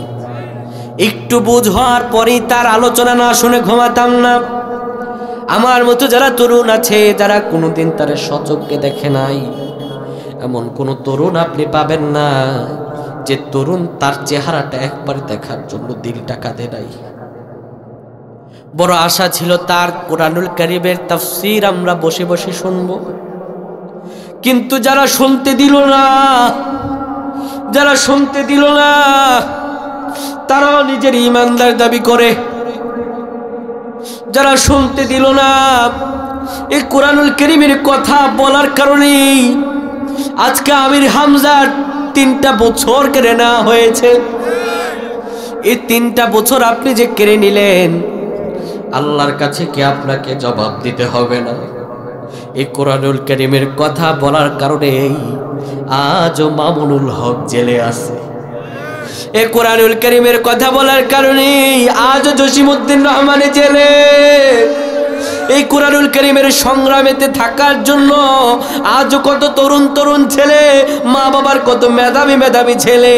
একটু বুঝ হওয়ার পরেই তার আলোচনা না শুনে ঘুমাতাম না। আমার মতো যারা তরুণ আছে, যারা কোনোদিন তার সচক্ষে দেখে নাই, এমন কোন তরুণ আপনি পাবেন না যে তরুণ তার চেহারাটা একবার দেখার জন্য দিলটা কাঁদে নাই। বড় আশা ছিল তার কোরআনুল কারীমের তাফসীর আমরা বসে বসে শুনবো, কিন্তু যারা শুনতে দিল না, যারা শুনতে দিল না, তারাও নিজের ঈমানদার দাবি করে। যারা শুনতে দিল না, এই কোরআনুল কারীমের কথা বলার কারণেই আজকে আমির হামজার 3টা বছর কেড়ে নেওয়া হয়েছে। এই 3টা বছর আপনি যে কেড়ে নিলেন, আল্লাহর কাছে কি আপনাকে জবাব দিতে হবে না? এই কোরআনুল কারীমের কথা বলার কারণে আজও মামুনুল হক জেলে আছে। এই কোরআনুল কারীমের কথা বলার কারণে আজও জসিমউদ্দিন রহমান জেলে। এই কোরআনুল কারীমের সংগ্রামেতে থাকার জন্য আজও কত তরুণ তরুণ ছেলে, মা বাবার কত মেধাবী মেধাবী ছেলে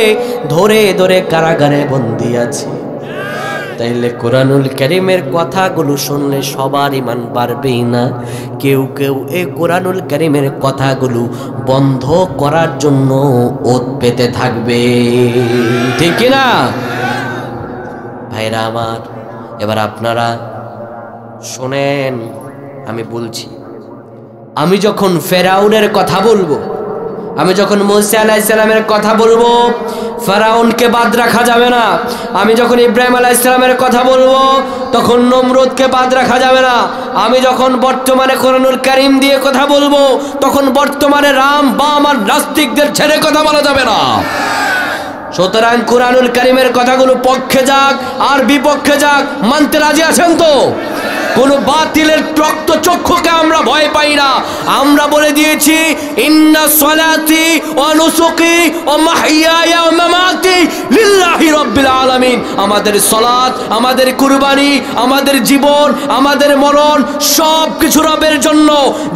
ধরে ধরে কারাগারে বন্দী আছে। তাইলে কোরআনুল কারীমের কথাগুলো শুনলে সবার ঈমান বাড়বেই না, কেউ কেউ এই কোরআনুল কারীমের কথাগুলো বন্ধ করার জন্য ওত পেতে থাকবে। ঠিক কি না ভাইরা আমার? এবার আপনারা শোনেন, আমি বলছি, আমি যখন ফেরাউনের কথা বলবো, আমি যখন মুসা আলাইহিস সালামের কথা বলবো, ফেরাউনকে বাদ রাখা যাবে না। আমি যখন ইব্রাহিম আলাইহিস সালামের কথা বলবো, তখন নমরুদকে বাদ রাখা যাবে না। আমি যখন বর্তমানে কোরআনুল কারীম দিয়ে কথা বলবো, তখন বর্তমানে রাম বাম আর নাস্তিকদের ছেড়ে কথা বলা যাবে না। সুতরাং কোরআনুল কারীমের কথাগুলো পক্ষে যাক আর বিপক্ষে যাক, মানতে রাজি আছেন তো? কোন বাতিলের রক্ত চক্ষুকে আমরা ভয় পাই না। আমরা বলে দিয়েছি ইন্না সলাতি ওয়া নুসুকি ওয়া মাহইয়ায়া ওয়া মামাতি লিল্লাহি রাব্বিল আলামিন। আমাদের সালাত, আমাদের কুরবানি, আমাদের জীবন, আমাদের মরণ সব কিছু রবের জন্য।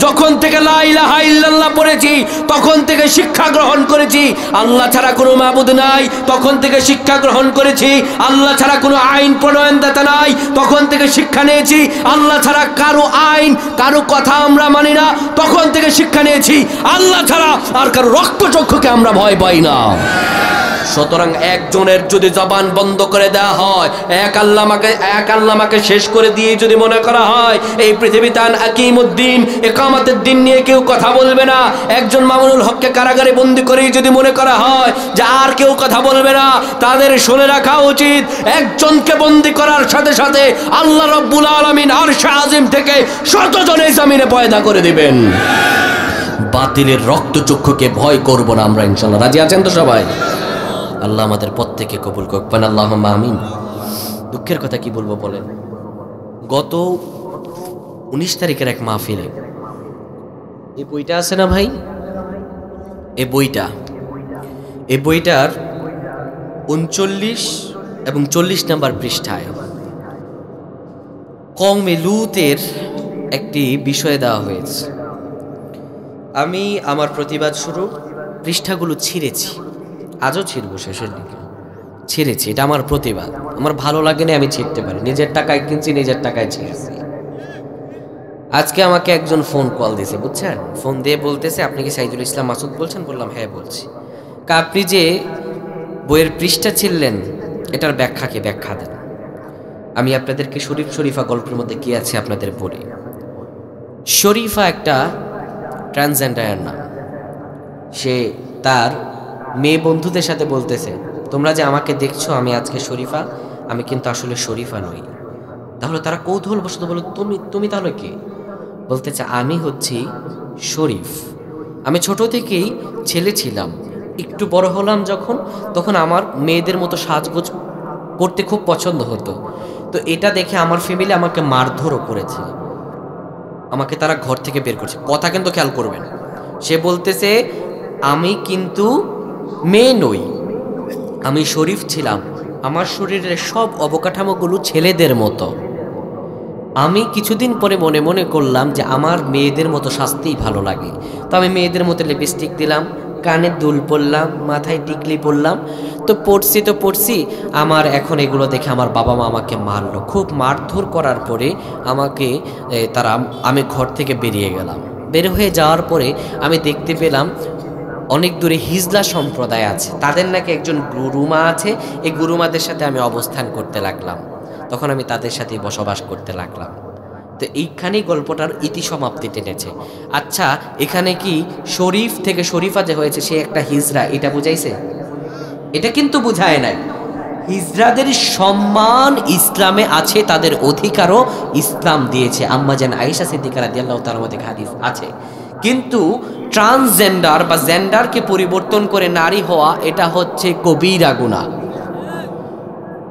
যখন থেকে লা ইলাহা ইল্লাল্লাহ পড়েছি তখন থেকে শিক্ষা গ্রহণ করেছি আল্লাহ ছাড়া কোনো মাবুদ নাই, তখন থেকে শিক্ষা গ্রহণ করেছি আল্লাহ ছাড়া কোনো আইন প্রণয়নদাতা নাই, তখন থেকে শিক্ষা নিয়েছি আল্লাহ ছাড়া কারো আইন কারো কথা আমরা মানি না, তখন থেকে শিক্ষা নিয়েছি আল্লাহ ছাড়া আর কারো রক্তচক্ষুকে আমরা ভয় পাই না। সুতরাং একজনের যদি জবান বন্ধ করে দেওয়া হয়, এক আল্লামাকে শেষ করে দিয়ে যদি মনে করা হয় এই পৃথিবীতে আকিমুদ্দিন ইকামতের দিন নিয়ে কেউ কথা বলবে না, একজন মামুনুল হককে কারাগারে বন্দী করে যদি মনে করা হয় যে আর কেউ কথা বলবে না, তাদের শুনে রাখা উচিত একজনকে বন্দী করার সাথে সাথে আল্লাহ রাব্বুল আলামিন আরশে আজিম থেকে শতজন এই জমিনে পয়দা করে দিবেন। বাতিলের রক্তচক্ষুকে ভয় করব না আমরা, ইনশাআল্লাহ। রাজি আছেন তো সবাই? আল্লাহ আমাদের প্রত্যেককে কবুল করবেন, আল্লাহুম্মা আমিন। দুঃখের কথা কি বলবো বলেন, গত 19 তারিখের এক মাহফিলে এই বইটা আছে না ভাই, এই বইটার 39 এবং 40 নম্বর পৃষ্ঠায় কওমে লূতের একটি বিষয় দেওয়া হয়েছে। আমি আমার প্রতিবাদ শুরু পৃষ্ঠাগুলো ছিঁড়েছি, আজও ছিঁড়বো, শেষের দিকে ছিঁড়েছি, এটা আমার প্রতিবাদ। আমার ভালো লাগে না, আমি ছিঁড়তে পারি, নিজের টাকায় কিনছি, নিজের টাকায় ছিঁড়ছি। আজকে আমাকে একজন ফোন কল দিয়েছে, বুঝছেন, ফোন দিয়ে বলতেছে আপনি কি সাইদুল ইসলাম মাসুদ বলছেন? বললাম হ্যাঁ বলছি। আপনি যে বইয়ের পৃষ্ঠা ছিঁড়লেন এটার ব্যাখ্যা দেন। আমি আপনাদেরকে শরীফ শরীফা গল্পের মধ্যে কি আছে আপনাদের বলি। শরীফা একটা ট্রান্সজেন্ডারের নাম। সে তার মেয়ে বন্ধুদের সাথে বলতেছে তোমরা যে আমাকে দেখছো আমি আজকে শরীফা, আমি কিন্তু আসলে শরীফা নই। তাহলে তারা কৌতূহলবশত বলল তুমি তাহলে কে? বলতেছে আমি হচ্ছি শরীফ। আমি ছোট থেকেই ছেলে ছিলাম, একটু বড় হলাম যখন, তখন আমার মেয়েদের মতো সাজগোজ করতে খুব পছন্দ হতো। তো এটা দেখে আমার ফ্যামিলি আমাকে মারধরও করেছে, আমাকে তারা ঘর থেকে বের করছে। কথা কিন্তু খেয়াল করবেন, সে বলতেছে আমি কিন্তু মেয়ে নই, আমি শরীফ ছিলাম, আমার শরীরের সব অবকাঠামোগুলো ছেলেদের মতো। আমি কিছুদিন পরে মনে মনে করলাম যে আমার মেয়েদের মতো সাজতেই ভালো লাগে, তো আমি মেয়েদের মতো লিপস্টিক দিলাম, কানে দুল পরলাম, মাথায় টিকলি পরলাম। তো পড়ছি আমার এখন এগুলো দেখে আমার বাবা মা আমাকে মারলো, খুব মারধর করার পরে আমাকে আমি ঘর থেকে বেরিয়ে গেলাম। বের হয়ে যাওয়ার পরে আমি দেখতে পেলাম অনেক দূরে হিজলা সম্প্রদায় আছে, তাদের নাকি একজন গুরুমা আছে, এই গুরুমাদের সাথে আমি অবস্থান করতে লাগলাম। তখন আমি তাদের সাথে বসবাস করতে লাগলাম। তো এইখানেই গল্পটার ইতিসমাপ্তি টেনেছে। আচ্ছা, এখানে কি শরীফ থেকে শরীফা যে হয়েছে সে একটা হিজরা, এটা বুঝাইছে? এটা কিন্তু বুঝায় নাই। হিজরাদের সম্মান ইসলামে আছে, তাদের অধিকারও ইসলাম দিয়েছে। আম্মা জান আয়েশা সিদ্দিকা রাদিয়াল্লাহু তাআলা থেকে হাদিস আছে। কিন্তু ট্রান্সজেন্ডার বা জেন্ডারকে পরিবর্তন করে নারী হওয়া এটা হচ্ছে কবিরা গুনাহ।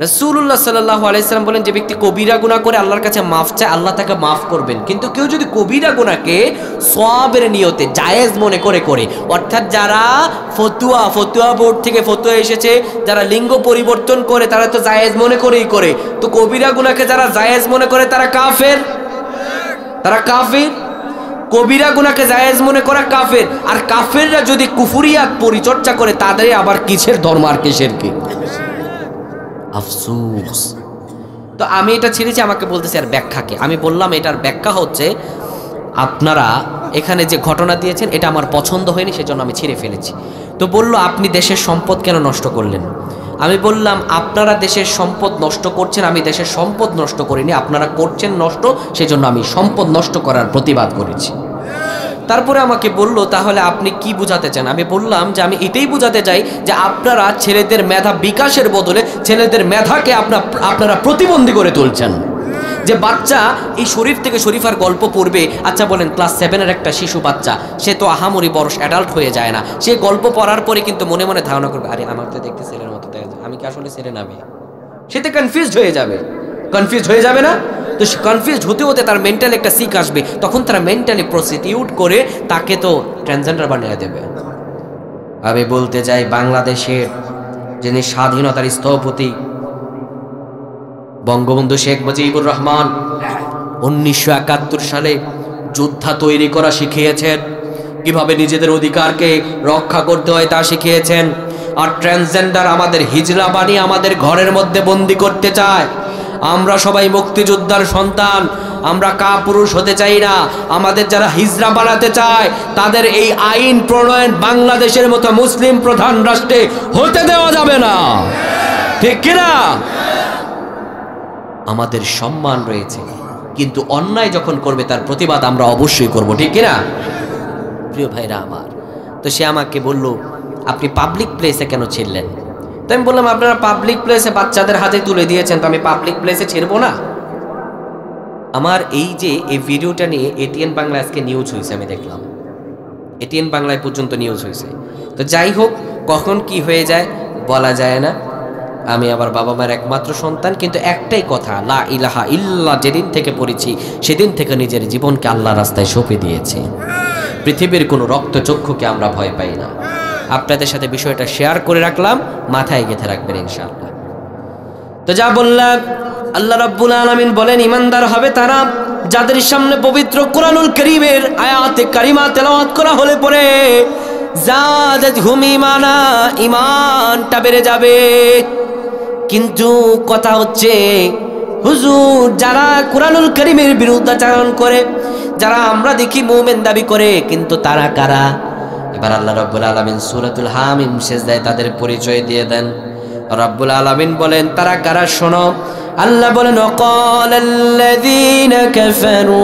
রাসূলুল্লাহ সাল্লাল্লাহু আলাইহি সাল্লাম বলেন যে ব্যক্তি কবিরা গুনাহ করে আল্লাহর কাছে মাফ চায়, আল্লাহ তাকে মাফ করবেন। কিন্তু কেউ যদি কবিরা গুনাহকে সওয়াবের নিয়তে জায়েজ মনে করে, অর্থাৎ যারা ফতুয়া বোর্ড থেকে ফতুয়া এসেছে, যারা লিঙ্গ পরিবর্তন করে তারা তো জায়েজ মনে করেই করে, তো কবিরা গুনাহকে যারা জায়েজ মনে করে তারা কাফের। কবিরা গুনাহকে জায়েজ মনে করা কাফের। আর কাফেররা যদি কুফরিয়াত পরিচর্যা করে তাদের আবার কিসের ধর্ম আর কিসের কি? আফসোস। তো আমি এটা ছেড়েছি, আমাকে বলতেছে আর ব্যাখ্যাকে। আমি বললাম এটার ব্যাখ্যা হচ্ছে আপনারা এখানে যে ঘটনা দিয়েছেন এটা আমার পছন্দ হয়নি, সেজন্য আমি ছিঁড়ে ফেলেছি। তো বলল আপনি দেশের সম্পদ কেন নষ্ট করলেন? আমি বললাম আপনারা দেশের সম্পদ নষ্ট করছেন, আমি দেশের সম্পদ নষ্ট করিনি, আপনারা করছেন নষ্ট, সেজন্য আমি সম্পদ নষ্ট করার প্রতিবাদ করেছি। তারপরে আমাকে বলল তাহলে আপনি কি বোঝাতে চান? আমি বললাম যে আমি এটাই বোঝাতে চাই যে আপনারা ছেলেদের মেধা বিকাশের বদলে ছেলেদের মেধাকে আপনারা প্রতিবন্ধী করে তুলছেন। যে বাচ্চা এই শরীফ থেকে শরীফার গল্প পড়বে, আচ্ছা বলেন ক্লাস 7-এর একটা শিশু বাচ্চা, সে তো আহামরি বড় অ্যাডাল্ট হয়ে যায় না, সে গল্প পড়ার পরে কিন্তু মনে মনে ধারণা করবে আরে আমার তো দেখতে ছেলের মতো দেখা যায়, আমি কি আসলে ছেলে না মেয়ে? সে তো কনফিউজড হয়ে যাবে না? তো কনফিউজড হতে হতে তার মেন্টালি একটা সিক আসবে, তখন তারা মেন্টালি প্রস্টিটিউট করে তাকে তো ট্রান্সজেন্ডার বানিয়ে দেবে। আমি বলতে চাই, বাংলাদেশের যিনি স্বাধীনতার স্থপতি বঙ্গবন্ধু শেখ মুজিবুর রহমান 1971 সালে যোদ্ধা তৈরি করা শিখিয়েছেন, কিভাবে নিজেদের অধিকারকে রক্ষা করতে হয় তা শিখিয়েছেন। আর ট্রান্সজেন্ডার আমাদের হিজড়া বানিয়ে আমাদের ঘরের মধ্যে বন্দি করতে চায়। আমরা সবাই মুক্তিযোদ্ধার সন্তান, আমরা কাপুরুষ হতে চাই না। আমাদের যারা হিজড়া বানাতে চায় তাদের এই আইন প্রণয়ন বাংলাদেশের মতো মুসলিম প্রধান রাষ্ট্রে হতে দেওয়া যাবে না, ঠিক কিনা? আমাদের সম্মান রয়েছে, কিন্তু অন্যায় যখন করবে তার প্রতিবাদ আমরা অবশ্যই করব, ঠিক কিনা? প্রিয় ভাইরা আমার, তো সে আমাকে বলল, আপনি পাবলিক প্লেসে কেন ছিলেন? তো আমি বললাম, আপনারা পাবলিক প্লেসে বাচ্চাদের হাতে তুলে দিয়েছেন, তো আমি পাবলিক প্লেসে ছিড়বো না? আমার এই যে এই ভিডিওটা নিয়ে এটিএন বাংলা আজকে নিউজ হয়েছে, আমি দেখলাম এটিএন বাংলায় পর্যন্ত নিউজ হয়েছে। তো যাই হোক, কখন কি হয়ে যায় বলা যায় না। আমি আবার বাবা মায়ের একমাত্র সন্তান, কিন্তু একটাই কথা, লা ইলাহা ইল্লাল্লাহ যেদিন থেকে পড়েছি সেদিন থেকে নিজের জীবনকে আল্লাহ রাস্তায় সঁপে দিয়েছি। পৃথিবীর কোনো রক্তচক্ষুকে আমরা ভয় পাই না। আপনাদের সাথে বিষয়টা শেয়ার করে রাখলাম, মাথায় গেঁথে রাখবেন ইনশাআল্লাহ। তো যা বললাম, আল্লাহ রাব্বুল আলামিন বলেন, ইমানদার হবে তারা যাদের সামনে পবিত্র কোরআনুল কারীমের আয়াতে কারিমা তেলাওয়াত করা হলে পরে যাদাতহুম ঈমানা, ঈমানটা বেড়ে যাবে। কিন্তু কথা হচ্ছে, হুজুর যারা কোরআনুল কারীমের বিরুদ্ধাচরণ করে, যারা আমরা দেখি মুমিন দাবি করে, কিন্তু তারা কারা? এবার আল্লাহ রাব্বুল আলামিন সূরাতুল হামিম সিজদায় তাদের পরিচয় দিয়ে দেন। রাব্বুল আলামিন বলেন, তারা কারা শোনো। আল্লাহ বলেন, ওয়াকালাল্লাযীনা কাফারু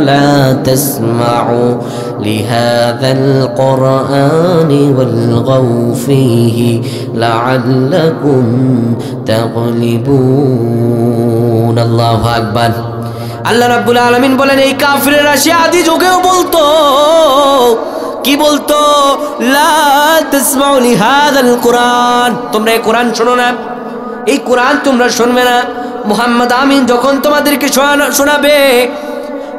লা তাসমাউ লিহাযাল কুরআনি ওয়ালগাউ ফীহি লাআল্লাকুম তাগলিবুন। আল্লাহু আকবার। আল্লাহ রাব্বুল আলামিন বলেন, এই কাফিররা সে আদি যুগেও বলতো, কি বলতো? লা তাসমাউ লিহাযাল কুরআন, তোমরা এই কোরআন শোনো না, এই কোরআন তোমরা শুনবে না। মুহাম্মদ আমিন যখন তোমাদেরকে শোনাবে,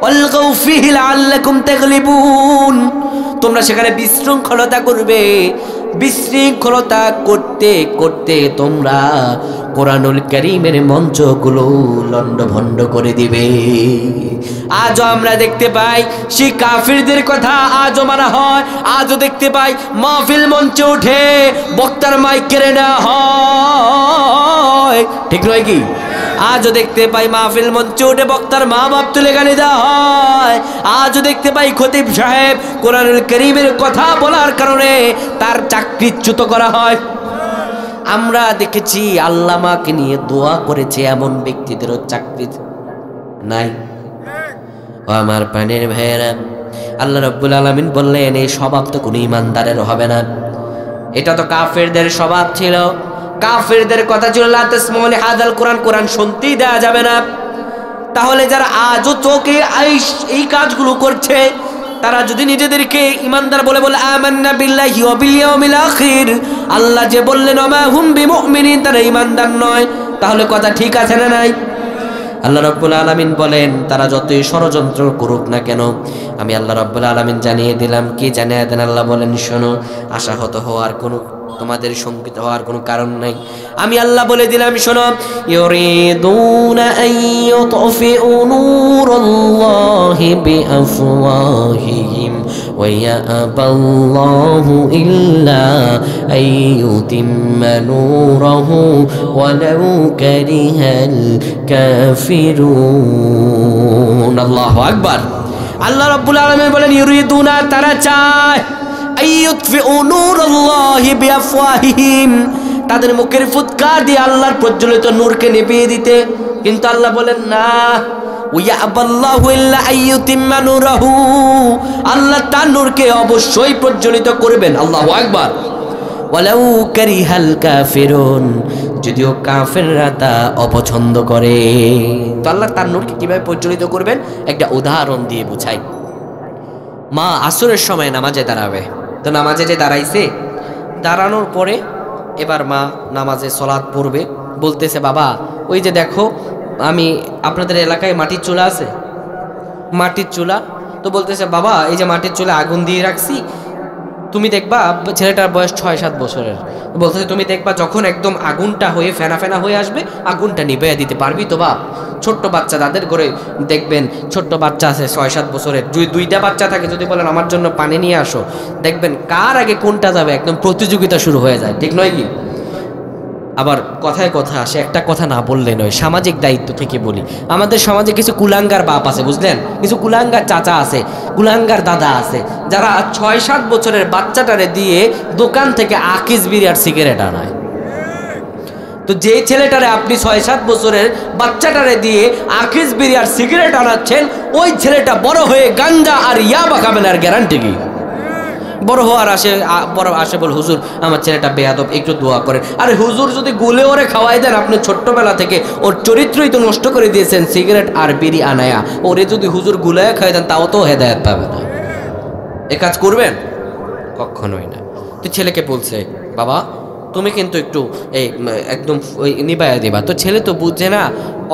আলগাউ ফীহি লাআল্লাকুম তাগলিবুন, তোমরা সেখানে বিশৃঙ্খলতা করবে। বিশৃঙ্খলতা করতে করতে তোমরা কোরআনুল কারীমের মঞ্চগুলো লণ্ডভণ্ড করে দিবে। আজও আমরা দেখতে পাই সেই কাফিরদের কথা আজও মানা হয়। আজও দেখতে পাই মাহফিল মঞ্চে উঠে বক্তার মাইক কেড়ে নেওয়া হয়, ঠিক নয় কি? আজও দেখতে পাই মাহফিল মঞ্চে উঠে বক্তার মা বাপ তুলে গালি দেওয়া হয়। আজও দেখতে পাই খতিব সাহেব কোরআনুল কারীমের কথা বলার কারণে তার চাকরিচ্যুত করা হয়। আমরা দেখেছি আল্লামাকে নিয়ে দোয়া করেছে এমন ব্যক্তিদেরও চাকরি নাই। ও আমার প্রাণের ভাইয়েরা, আল্লাহ রাব্বুল আলামিন বললেন, এই স্বভাব তো কোনো ইমানদারের হবে না। এটা তো কাফেরদের স্বভাব ছিল। কাফেরদের কথা ছিল লা তাসমাউ লিহাযাল কুরআন, কোরআন শুনতেই দেওয়া যাবে না। তাহলে যারা আজও চোখে এই কাজগুলো করছে, তারা যদি নিজেদেরকে ইমানদার বলে বলে আমান্না বিল্লাহি ওয়া বিল ইয়াউমিল আখির, আল্লাহ যে বললেন ওমা হুম বিমুমিনিন, তারা ইমানদার নয়, তাহলে কথা ঠিক আছে না নাই? আল্লাহ রাব্বুল আলামিন বলেন, তারা যতই ষড়যন্ত্র করুক না কেন, আমি আল্লাহ রাব্বুল আলামিন জানিয়ে দিলাম। কি জানিয়ে দেন? আল্লাহ বলেন, শোনো, আশাহত হওয়ার কোনো, তোমাদের শঙ্কিত হওয়ার কোনো কারণ নাই। আমি আল্লাহ বলে দিলাম, শোনো, ইউরিদুনা আন ইউতফিউ নূরাল্লাহি বিআফওয়াহিহিম ওয়া ইয়াবাল্লাহু ইল্লা আন ইউতিম্মা নূরাহু ওয়ালাউ কারিহাল কাফিরুন। আল্লাহু আকবার। আল্লাহ রাব্বুল আলামিন বলেন, ইউরিদুনা, তারা চায়, আইয়ুতফিউ নূরাল্লাহি বিআফওয়াহিহিম, তাদের মুখের ফুৎকার দিয়ে আল্লাহর প্রজ্বলিত নূরকে নিভিয়ে দিতে। কিন্তু আল্লাহ বলেন না, ওয়ায়াবাল্লাহু ইল্লা আইয়ুতিম্মা নূরাহু, আল্লাহ তার নূরকে অবশ্যই প্রজ্বলিত করবেন। আল্লাহু আকবার। ওয়ালাউ কারিহাল কাফিরুন, যদিও কাফেররা তা অপছন্দ করে। তো আল্লাহ তার নূরকে কিভাবে প্রজ্বলিত করবেন একটা উদাহরণ দিয়ে বুঝাই। মা আসরের সময় নামাজে দাঁড়াবে, তো নামাজে যে দাঁড়াইছে, দাঁড়ানোর পরে এবার মা নামাজে সলাৎ পড়বে, বলতেছে, বাবা ওই যে দেখো আমি আপনাদের এলাকায় মাটির চুলা আছে, মাটির চুলা, তো বলতেছে বাবা এই যে মাটির চুলা আগুন দিয়ে রাখছি, তুমি দেখবা, ছেলেটার বয়স 6-7 বছরের, বলতেছে তুমি দেখবা যখন একদম আগুনটা হয়ে ফেনা ফেনা হয়ে আসবে আগুনটা নিভিয়ে দিতে পারবি তো বাপ? ছোট্ট বাচ্চা তাদের ঘরে দেখবেন, ছোট্ট বাচ্চা আছে 6-7 বছরের, যদি 2টা বাচ্চা থাকে, যদি বলেন আমার জন্য পানি নিয়ে আসো, দেখবেন কার আগে কোনটা যাবে একদম প্রতিযোগিতা শুরু হয়ে যায়, ঠিক নয় কি? আবার কথায় কথা আসে, একটা কথা না বললে নয়, সামাজিক দায়িত্ব থেকে বলি। আমাদের সমাজে কিছু কুলাঙ্গার বাপ আছে, বুঝলেন, কিছু কুলাঙ্গার চাচা আছে, কুলাঙ্গার দাদা আছে, যারা 6-7 বছরের বাচ্চাটারে দিয়ে দোকান থেকে আকিস বিড়ি আর সিগারেট আনায়। তো যে ছেলেটারে আপনি 6-7 বছরের বাচ্চাটারে দিয়ে আকিস বিড়ি আর সিগারেট আনাচ্ছেন, ওই ছেলেটা বড় হয়ে গাঞ্জা আর ইয়াবা খাবেন, আর গ্যারান্টি কি? বড় হওয়ার আসে বল হুজুর আমার ছেলেটা বেয়াদব, একটু দোয়া করেন। আরে হুজুর যদি গুলে ওরে খাওয়াই দেন, আপনি ছোট্টবেলা থেকে ওর চরিত্রই তো নষ্ট করে দিয়েছেন সিগারেট আর বিড়ি আনায়া, ওরে যদি হুজুর গুলায় খাওয়াই দেন তাও তো হেদায়েত পাবে না। এ কাজ করবেন? কখনোই না। তো ছেলেকে বলছে বাবা তুমি কিন্তু একটু এই একদম ওই নিবাইয়া দিবা। তো ছেলে তো বুঝছে না,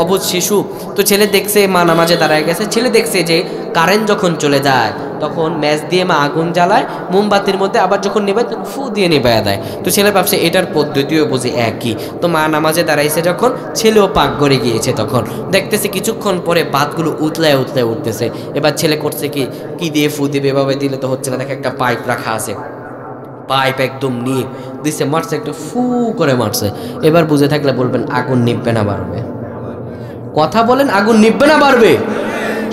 অবুঝ শিশু। তো ছেলে দেখছে মা নামাজে দাঁড়ায় গেছে, ছেলে দেখছে যে কারেন্ট যখন চলে যায় তখন ম্যাচ দিয়ে মা আগুন জ্বালায় মোমবাতির মধ্যে, আবার যখন নিবায় তখন ফু দিয়ে নিবাইয়া দেয়। তো ছেলে ভাবছে এটার পদ্ধতিও বুঝি একই। তো মা নামাজে দাঁড়াইছে যখন, ছেলেও পাক করে গিয়েছে, তখন দেখতেছে কিছুক্ষণ পরে বাতগুলো উতলায় উতলায় উঠতেছে। এবার ছেলে করছে কি দিয়ে ফু দিবে, এভাবে দিলে তো হচ্ছে না, দেখে একটা পাইপ রাখা আছে, পাইপ একদম নিয়ে দিছে, মারছে, একটা ফু করে মারছে। এবার বুঝে থাকলে বলবেন আগুন নিববে না বাড়বে? কথা বলেন, আগুন নিববে না বাড়বে?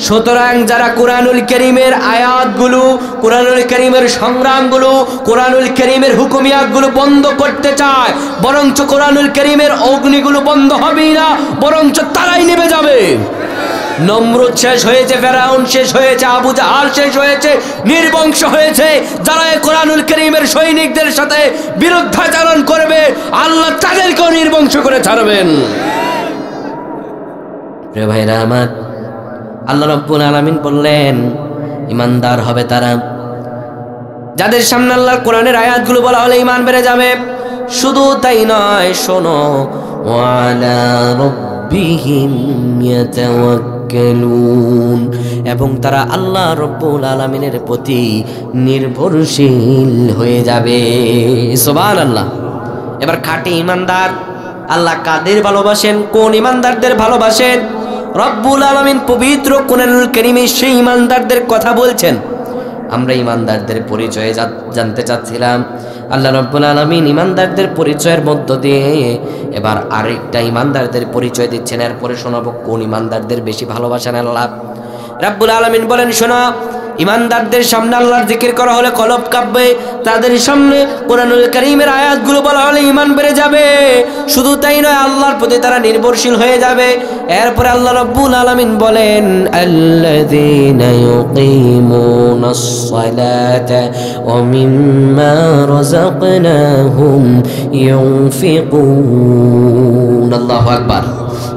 সুতরাং যারা কোরআনুল কারীমের আয়াতগুলো, কোরআনুল কারীমের সংগ্রামগুলো, কোরআনুল কারীমের হুকুমিয়াতগুলো বন্ধ করতে চায়, বরঞ্চ কোরআনুল কারীমের অগ্নিগুলো বন্ধ হবেই না, বরঞ্চ তারাই নিভে যাবে। নমরুদ শেষ হয়েছে, ফেরাউন শেষ হয়েছে, আবু জাহাল শেষ হয়েছে, নির্বংশ হয়েছে। যারা কোরআনুল কারীমের সৈনিকদের সাথে বিরুদ্ধাচরণ করবে, আল্লাহ তাদেরকেও নির্বংশ করে ছাড়বেন। প্রিয় ভাইরা আমার, আল্লাহ রাব্বুল আলামিন বললেন ঈমানদার হবে তারা যাদের সামনে আল্লাহর কোরআনের আয়াতগুলো বলা হলে ঈমান বেড়ে যাবে। শুধু তাই নয়, শোনো, ওয়ালা রাব্বিহিম ইয়াতাওয়াক্কালুন, এবং তারা আল্লাহ রাব্বুল আলামিনের প্রতি নির্ভরশীল হয়ে যাবে। সুবহানাল্লাহ। এবার খাঁটি ঈমানদার আল্লাহ কাদের ভালোবাসেন, কোন ঈমানদারদের ভালোবাসেন? রব্বুল আলামিন পবিত্র কোরআনুল কারীমে সেই ঈমানদারদের কথা বলছেন। আমরা ঈমানদারদের পরিচয়ে জানতে চাচ্ছিলাম। আল্লাহ রব্বুল আলামিন ঈমানদারদের পরিচয়ের মধ্য দিয়ে এবার আরেকটা ঈমানদারদের পরিচয় দিচ্ছেন। এরপরে শোনাবো কোন ঈমানদারদের বেশি ভালোবাসেন আল্লাহ। রব্বুল আলামিন বলেন, শোনো, ঈমানদারদের সামনে আল্লাহর জিকির করা হলে কলব কাঁপবে, তাদের সামনে কোরআনুল কারীমের আয়াতগুলো বলা হলে ঈমান বেড়ে যাবে। শুধু তাই নয়, আল্লাহর প্রতি তারা নির্ভরশীল হয়ে যাবে। এরপরে আল্লাহ রাব্বুল আলামিন বলেন, আল্লাযীনা ইউকিমুনাস সালাতা ওয়া মিম্মা রাযাকনাহুম ইউনফিকুন। আল্লাহু আকবার।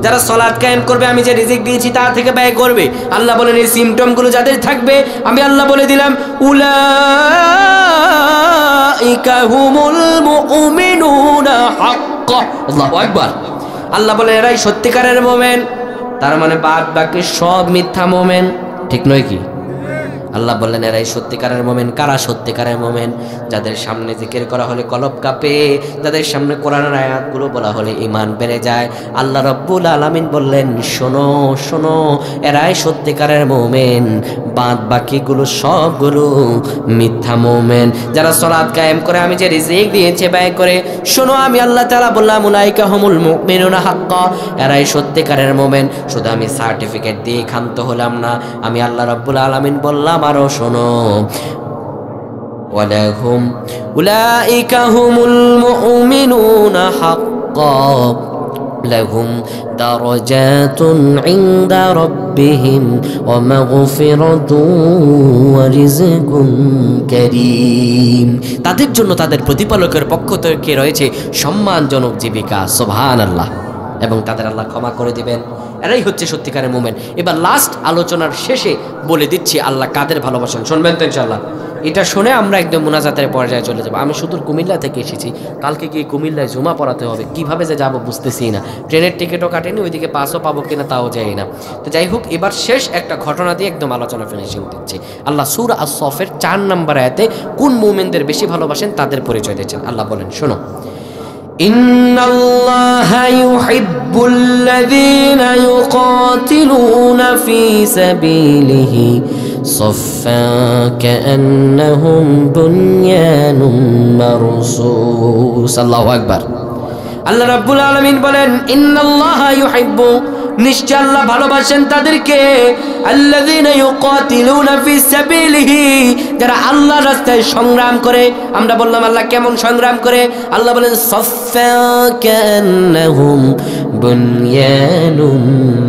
যারা সালাত কায়েম করবে, আমি যে রিজিক দিয়েছি তা থেকে ব্যয় করবে। আল্লাহ বলেন এই সিম্পটমগুলো যাদের থাকবে, আমি আল্লাহ বলে দিলাম উলাইকা হুমুল মুমিনুনা হাক্কা। আল্লাহু আকবার। আল্লাহ বলেন এরাই সত্যিকারের মুমিন। তার মানে বাদ বাকি সব মিথ্যা মুমিন, ঠিক নয় কি? আল্লাহ বললেন এরাই সত্যিকারের মুমিন। কারা সত্যিকারের মুমিন? যাদের সামনে জিকির করা হলে কলব কাঁপে, যাদের সামনে কোরআনের আয়াতগুলো বলা হলে ঈমান বেড়ে যায়। আল্লাহ রাব্বুল আলামিন বললেন, শোনো শোনো, এরাই সত্যিকারের মুমিন, বাদ বাকিগুলো সবগুলো মিথ্যা মুমিন। যারা সালাত কায়েম করে, আমি যে রিজিক দিয়েছি ব্যয় করে, শোনো, আমি আল্লাহ তাআলা বললাম উলাইকা হুমুল মুমিনুনা হাক্কা, এরাই সত্যিকারের মুমিন। শুধু আমি সার্টিফিকেট দিয়ে ক্ষান্ত হলাম না, আমি আল্লাহ রাব্বুল আলামিন বললাম আরো শোনো, ওয়ালাহুম উলাইকা হুমুল মুমিনুনা হাক্কা লাহুম দারাজাতুন ইনদা রাব্বিহিম ওয়া মাগফিরাতুন ওয়া রিজকুন কারীম। তাদের জন্য তাদের প্রতিপালকের পক্ষ থেকে রয়েছে সম্মানজনক জীবিকা। সুবহানাল্লাহ। এবং তাদের আল্লাহ ক্ষমা করে দিবেন। এরাই হচ্ছে সত্যিকারের মুমিন। এবার লাস্ট আলোচনার শেষে বলে দিচ্ছি আল্লাহ কাদের ভালোবাসেন, শুনবেন তো ইনশাআল্লাহ। এটা শুনে আমরা একদম মুনাজাতের পর্যায়ে চলে যাব। আমি শুধু কুমিল্লা থেকে এসেছি, কালকে গিয়ে কুমিল্লায় জুমা পড়াতে হবে, কিভাবে যে যাব বুঝতেছি না, ট্রেনের টিকিটও কাটেনি, ওইদিকে পাসও পাবো কিনা তাও যাই না। তো যাই হোক, এবার শেষ একটা ঘটনা দিয়ে একদম আলোচনা ফিনিশিং দিচ্ছি। আল্লাহ সূরা আস-সফের 4 নম্বর আয়াতে কোন মুমিনদের বেশি ভালোবাসেন তাদের পরিচয় দিচ্ছেন। আল্লাহ বলেন, শোনো, ইন্নাল্লাহা ইউহিব্বুল্লাযীনা ইউকাতিলুনা ফী সাবিলিহি সাফফান কাআন্নাহুম বুনয়ানুম মারসুস। আল্লাহু আকবার। আল্লাহ রাব্বুল আলামিন বলেন, ইন্নাল্লাহা ইউহিব্বু, নিশ্চয় আল্লাহ ভালোবাসেন তাদেরকে, আল্লাযীনা ইউকাতিলুনা ফী সাবিলিহি, যারা আল্লাহর রাস্তায় সংগ্রাম করে। আমরা বললাম আল্লাহ কেমন সংগ্রাম করে? আল্লাহ বলেন সাফফান কান্নাহুম বুনয়ানুম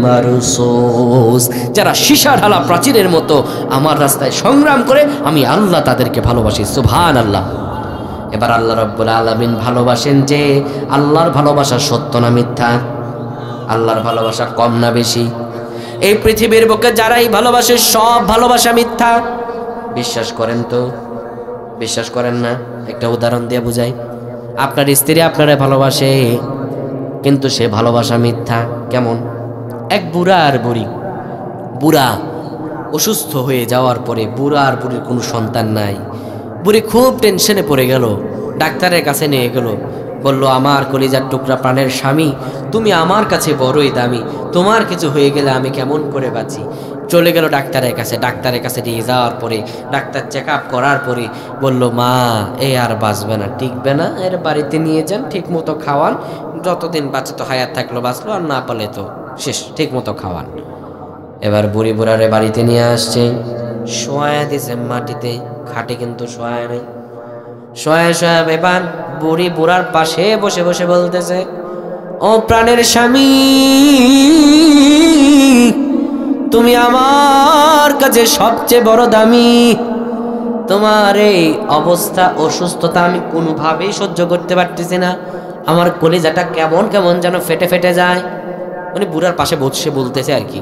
মারসুস, যারা সীসা ঢালা প্রাচীরের মতো আমার রাস্তায় সংগ্রাম করে, আমি আল্লাহ তাদেরকে ভালোবাসি। সুবহানাল্লাহ। এবার আল্লাহ রাব্বুল আলামিন ভালোবাসেন যে, আল্লাহর ভালোবাসা সত্য না মিথ্যা? আল্লাহর ভালোবাসা কম না বেশি? এই পৃথিবীর বুকে যারাই ভালোবাসে সব ভালোবাসা মিথ্যা। বিশ্বাস করেন তো? বিশ্বাস করেন না? একটা উদাহরণ দিয়ে বুঝাই। আপনার স্ত্রী আপনারে ভালোবাসে, কিন্তু সে ভালোবাসা মিথ্যা। কেমন? এক বুড়া আর বুড়ি, বুড়া অসুস্থ হয়ে যাওয়ার পরে বুড়া আর বুড়ির কোনো সন্তান নাই। বুড়ি খুব টেনশনে পড়ে গেল, ডাক্তারের কাছে নিয়ে গেল, বলল, আমার কলিজার টুকরা প্রাণের স্বামী, তুমি আমার কাছে বড়ই দামি, তোমার কিছু হয়ে গেলে আমি কেমন করে বাঁচি। চলে গেল ডাক্তারের কাছে। ডাক্তারের কাছে নিয়ে যাওয়ার পরে ডাক্তার চেক আপ করার পরে বলল, মা এ আর বাঁচবে না, টিকবে না, এর বাড়িতে নিয়ে যান, ঠিক মতো খাওয়ান, যতদিন বাঁচে তো হায়াত থাকলো বাঁচলো, আর না পালে তো শেষ, ঠিক মতো খাওয়ান। এবার বুড়ি বুড়ারে বাড়িতে নিয়ে আসছে, শোয়া দিছে মাটিতে, খাটে কিন্তু শোয়া নেই। শোয়া এবার বুড়ি বুড়ার পাশে বসে বসে বলতেছে, ও প্রাণের স্বামী, তুমি আমার কাছে সবচেয়ে বড় দামি, তোমার এই অবস্থা, অসুস্থতা আমি কোনোভাবেই সহ্য করতে পারতেছি না, আমার কলিজাটা কেমন কেমন যেন ফেটে ফেটে যায়। মানে বুড়ার পাশে বসে বলতেছে আর কি,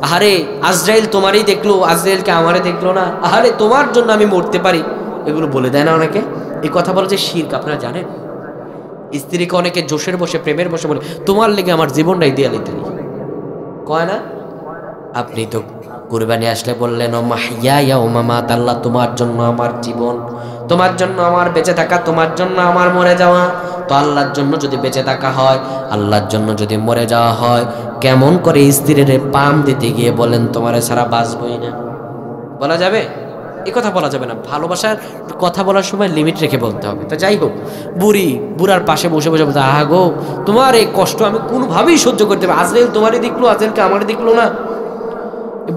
আহারে আজরাইল তোমারই দেখলো, আজরাইলকে আমারে দেখলো না, আহারে তোমার জন্য আমি মরতে পারি। এগুলো বলে দেয় না অনেকে? এই কথা বলে যে শিরক, আপনারা জানেন? স্ত্রীকে অনেকে জোশের বসে, প্রেমের বসে বলে, তোমার লেগে আমার জীবনটাই দিয়ে দিতে কয় না? আপনি তো কুরবানি আসলে বললেন, ও মাহিয়া ইয়া ও মামাত, আল্লাহ তোমার জন্য আমার জীবন, তোমার জন্য আমার বেঁচে থাকা, তোমার জন্য আমার মরে যাওয়া। তো আল্লাহর জন্য যদি বেঁচে থাকা হয়, আল্লাহর জন্য যদি মরে যাওয়া হয়, কেমন করে স্ত্রীর পাম দিতে গিয়ে বলেন তোমারে ছাড়া বাঁচবই না? বলা যাবে? এই কথা বলা যাবে না। ভালোবাসার কথা বলার সময় লিমিট রেখে বলতে হবে। তো যাই হোক, বুড়ার পাশে বসে বসে বলতে, আহা গো, তোমার এই কষ্ট আমি কোনোভাবেই সহ্য করতে পারি, আজরাইল তোমারই দেখলো, আজরাইলকে আমারই দেখলো না।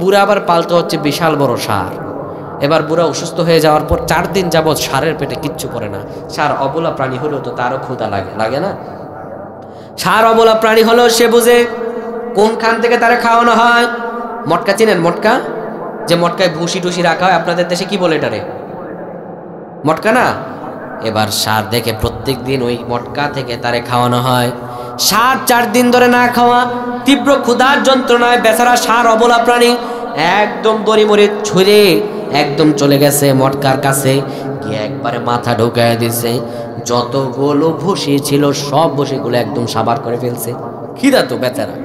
বুড়া আবার পালতে হচ্ছে বিশাল বড় ষাঁড়। এবার বুড়া অসুস্থ হয়ে যাওয়ার পর 4 দিন যাবৎ ষাঁড়ের পেটে কিচ্ছু পড়ে না। ষাঁড় অবলা প্রাণী হলেও তো তারও ক্ষুধা লাগে, লাগে না? ষাঁড় অবলা প্রাণী হলেও সে বুঝে কোনখান থেকে তারা খাওয়ানো হয়। মটকা চিনেন? মটকা, যে মটকায় ভুসি টুসি রাখা হয়, আপনাদের দেশে কি বলে এটারে? মটকা না? এবার ষাঁড় দেখে প্রত্যেক দিন ওই মটকা থেকে তারে খাওয়ানো হয়। ষাঁড় 4 দিন ধরে না খাওয়া, তীব্র ক্ষুধার যন্ত্রণায় বেচারা ষাঁড় অবলা প্রাণী একদম দড়ি মরে ছুঁড়ে একদম চলে গেছে মটকার কাছে গিয়ে একবারে মাথা ঢোকায় দিছে। যতগুলো ভুসি ছিল সব ভুসিগুলো একদম সাবার করে ফেলছে। খিদা তো বেচারা,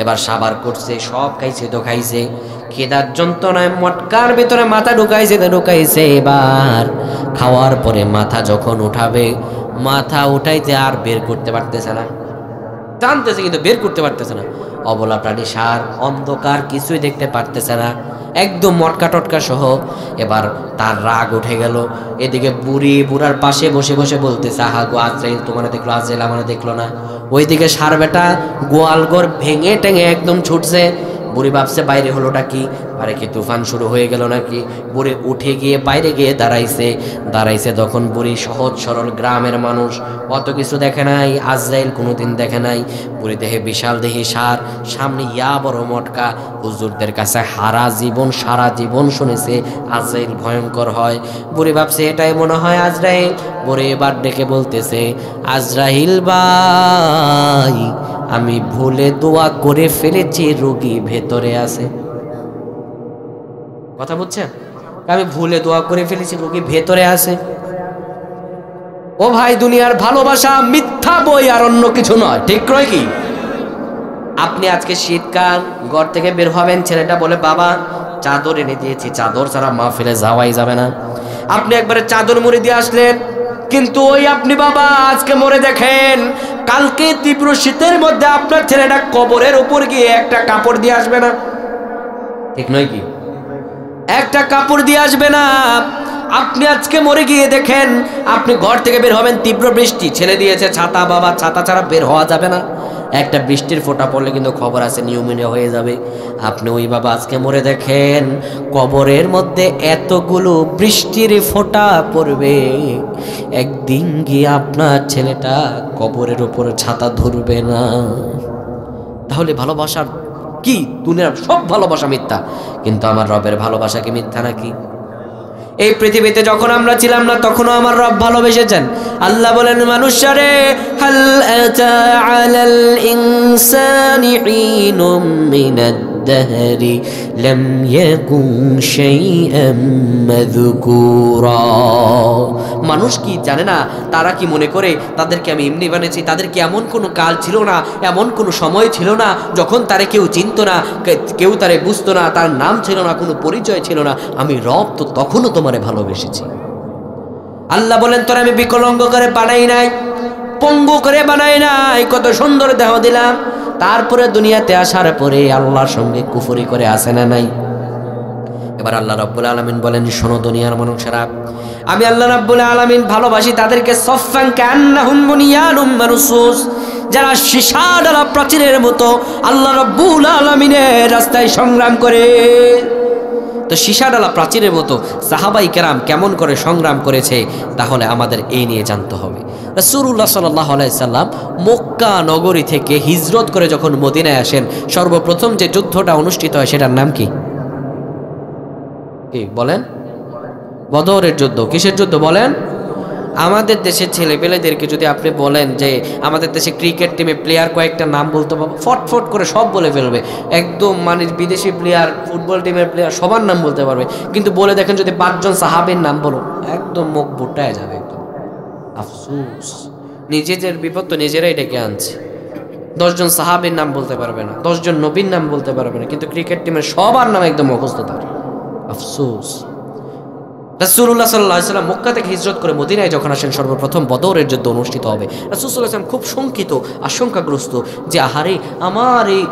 এবার সাবার করছে, সব খাইছে তো খাইছে, খিদার যন্ত্রণায় মটকার ভিতরে মাথা ঢুকাইছে। এবার খাওয়ার পরে মাথা যখন উঠাবে, মাথা উঠাইতে আর বের করতে পারতেছে না, টানতেছে কিন্তু বের করতে পারতেছে না। অবলা প্রাণী ষাঁড়, অন্ধকার, কিছুই দেখতে পারতেছে না, একদম মটকা টটকা সহ। এবার তার রাগ উঠে গেল। এদিকে বুড়ার পাশে বসে বসে বলতেছে, আহা গো, আজরাইল তোমার দেখলো, আজরাইল আমার দেখলো না। ওইদিকে ষাঁড় বেটা গোয়ালঘর ভেঙে টেঙে একদম ছুটছে। বুড়ি ভাবছে বাইরে হলোটা কি, আরে কি তুফান শুরু হয়ে গেল নাকি। বুড়ি উঠে গিয়ে বাইরে গিয়ে দাঁড়াইছে তখন বুড়ি সহজ সরল গ্রামের মানুষ, অত কিছু দেখে নাই, আজরাইল কোনোদিন দেখে নাই। বুড়ি দেহে বিশাল দেহি ষাঁড়, সামনে ইয়া বড় মটকা। হুজুরদের কাছে সারা জীবন শুনেছে আজরাইল ভয়ঙ্কর হয়। বুড়ি ভাবছে এটাই মনে হয় আজরাইল। বুড়ি এবার ডেকে বলতেছে, আজরাইল ভাই, আমি ভুলে দোয়া করে ফেলেছি, রোগী ভেতরে আছে। কথা বুঝছেন? আমি ভুলে দোয়া করে ফেলেছি, রোগী ভেতরে আছে। ও ভাই, দুনিয়ার ভালোবাসা মিথ্যা বই আর অন্য কিছু নয়, ঠিক নয় কি? আপনি আজকে শীতকাল, ঘর থেকে বের হবেন, ছেলেটা বলে বাবা চাদর এনে দিয়েছি, চাদর ছাড়া মাহফিলে যাওয়াই যাবে না। আপনি একবারে চাদর মুড়ি দিয়ে আসলেন, কিন্তু ওই আপনি বাবা আজকে মরে দেখেন, কালকে তীব্র শীতের মধ্যে আপনার ছেলেটা কবরের উপর গিয়ে একটা কাপড় দিয়ে আসবে না, ঠিক নয় কি? একটা কাপড় দিয়ে আসবে না। আপনি আজকে মরে গিয়ে দেখেন, আপনি ঘর থেকে বের হবেন, তীব্র বৃষ্টি, ছেলে দিয়েছে ছাতা, বাবা ছাতা ছাড়া বের হওয়া যাবে না। একটা বৃষ্টির ফোঁটা পড়লে কিন্তু খবর আছে নিউমোনিয়া হয়ে যাবে। আপনি ওই বাবা আজকে মরে দেখেন, কবরের মধ্যে এতগুলো বৃষ্টির ফোঁটা পড়বে, একদিন গিয়ে আপনার ছেলেটা কবরের উপরে ছাতা ধরবে না। তাহলে ভালোবাসার কি? দুনিয়ার সব ভালোবাসা মিথ্যা, কিন্তু আমার রবের ভালোবাসা কি মিথ্যা নাকি? এই পৃথিবীতে যখন আমরা ছিলাম না, তখনও আমার রব ভালোবেসেছেন। আল্লাহ বলেন, মানুষরে হাল আতা আলাল ইনসানি হিনুম মিনাদ দাহরি লাম ইয়াকুন শাইআম মাযকুরা। মানুষ কি জানে না? তারা কি মনে করে তাদেরকে আমি এমনি বানিয়েছি? তাদের কি এমন কোনো কাল ছিল না, এমন কোনো সময় ছিল না যখন তারে কেউ চিনতো না, কেউ তারে বুঝতো না, তার নাম ছিল না, কোনো পরিচয় ছিল না? আমি রব তো তখনও তোমারে ভালোবেসেছি। আল্লাহ বলেন, তোর আমি বিকলাঙ্গ করে বানাই নাই, পঙ্গু করে বানাই নাই, কত সুন্দর দেহ দিলাম। তারপরে দুনিয়াতে আসার পরে আল্লাহর সঙ্গে কুফরি করে আসে না নাই? এবার আল্লাহ রাব্বুল আলামিন বলেন, শোনো দুনিয়ার মানুষেরা, আমি আল্লাহ রাব্বুল আলামিন ভালোবাসি তাদেরকে সফফান কান্নাহুম বুনিয়ানুম মারসুস, যারা সীসা ডালা প্রাচীরের মতো আল্লাহ রাব্বুল আলামিনের রাস্তায় সংগ্রাম করে। তো সীসা ডালা প্রাচীরের মতো সাহাবাই কেরাম কেমন করে সংগ্রাম করেছে, তাহলে আমাদের এই নিয়ে জানতে হবে। রাসূলুল্লাহ সাল্লাল্লাহু আলাইহি সাল্লাম মক্কা নগরী থেকে হিজরত করে যখন মদিনায় আসেন, সর্বপ্রথম যে যুদ্ধটা অনুষ্ঠিত হয় সেটার নাম কি? কি বলেন? বদরের যুদ্ধ। কিসের যুদ্ধ বলেন? আমাদের দেশের ছেলেপেলেদেরকে যদি আপনি বলেন যে আমাদের দেশে ক্রিকেট টিমে প্লেয়ার কয়েকটা নাম বলতে পারবো, ফটফট করে সব বলে ফেলবে, একদম মানে বিদেশি প্লেয়ার, ফুটবল টিমের প্লেয়ার সবার নাম বলতে পারবে। কিন্তু বলে দেখেন যদি 5 জন সাহাবীর নাম বলো, একদম মুখ ভুট্টায় যাবে একদম। আফসোস, নিজেদের বিপদ তো নিজেরাই ডেকে আনছে। 10 জন সাহাবীর নাম বলতে পারবে না, 10 জন নবীর নাম বলতে পারবে না, কিন্তু ক্রিকেট টিমের সবার নাম একদম মুখস্থ তার। আফসোস। রাসূলুল্লাহ সাল্লাল্লাহু আলাইহি ওয়াসাল্লাম মক্কা থেকে হিজরত করে মদিনায় যখন আসেন, সর্বপ্রথম বদরের যুদ্ধ অনুষ্ঠিত হবে। রাসূল সাল্লাল্লাহু আলাইহি ওয়াসাল্লাম খুব শঙ্কিত, আশঙ্কাগ্রস্ত যে আহারে আমার এই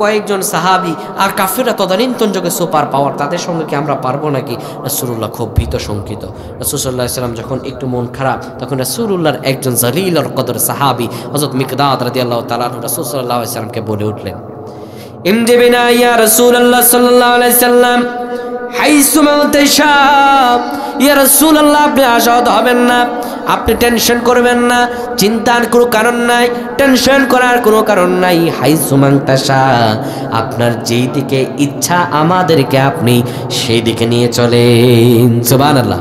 কয়েকজন সাহাবী আর কাফেররা তদানীন্তন যুগে সুপার পাওয়ার, তাদের সঙ্গে কি আমরা পারবো নাকি? রাসূলুল্লাহ খুব ভীত শঙ্কিত। রাসূল সাল্লাল্লাহু আলাইহি ওয়াসাল্লাম যখন একটু মন খারাপ, তখন রাসূলুল্লাহর একজন জালিলুল কদর সাহাবী হযরত মিকদাদ রাদিয়াল্লাহু তাআলা আনহু রাসূল সাল্লাল্লাহু আলাইহি ওয়াসাল্লামকে বলে উঠলেন, ইমজিবিনা ইয়া রাসূলুল্লাহ সাল্লাল্লাহু আলাইহি ওয়াসাল্লাম হাইসুমা তাশা। ইয়া রাসূলুল্লাহ, আপনি আশাহত হবেন না, আপনি টেনশন করবেন না, চিন্তার কোনো কারণ নাই, টেনশন করার কোনো কারণ নাই। হাইসুমা তাশা, আপনার যেই দিকে ইচ্ছা আমাদেরকে আপনি সেই দিকে নিয়ে চলেন। সুবহানাল্লাহ।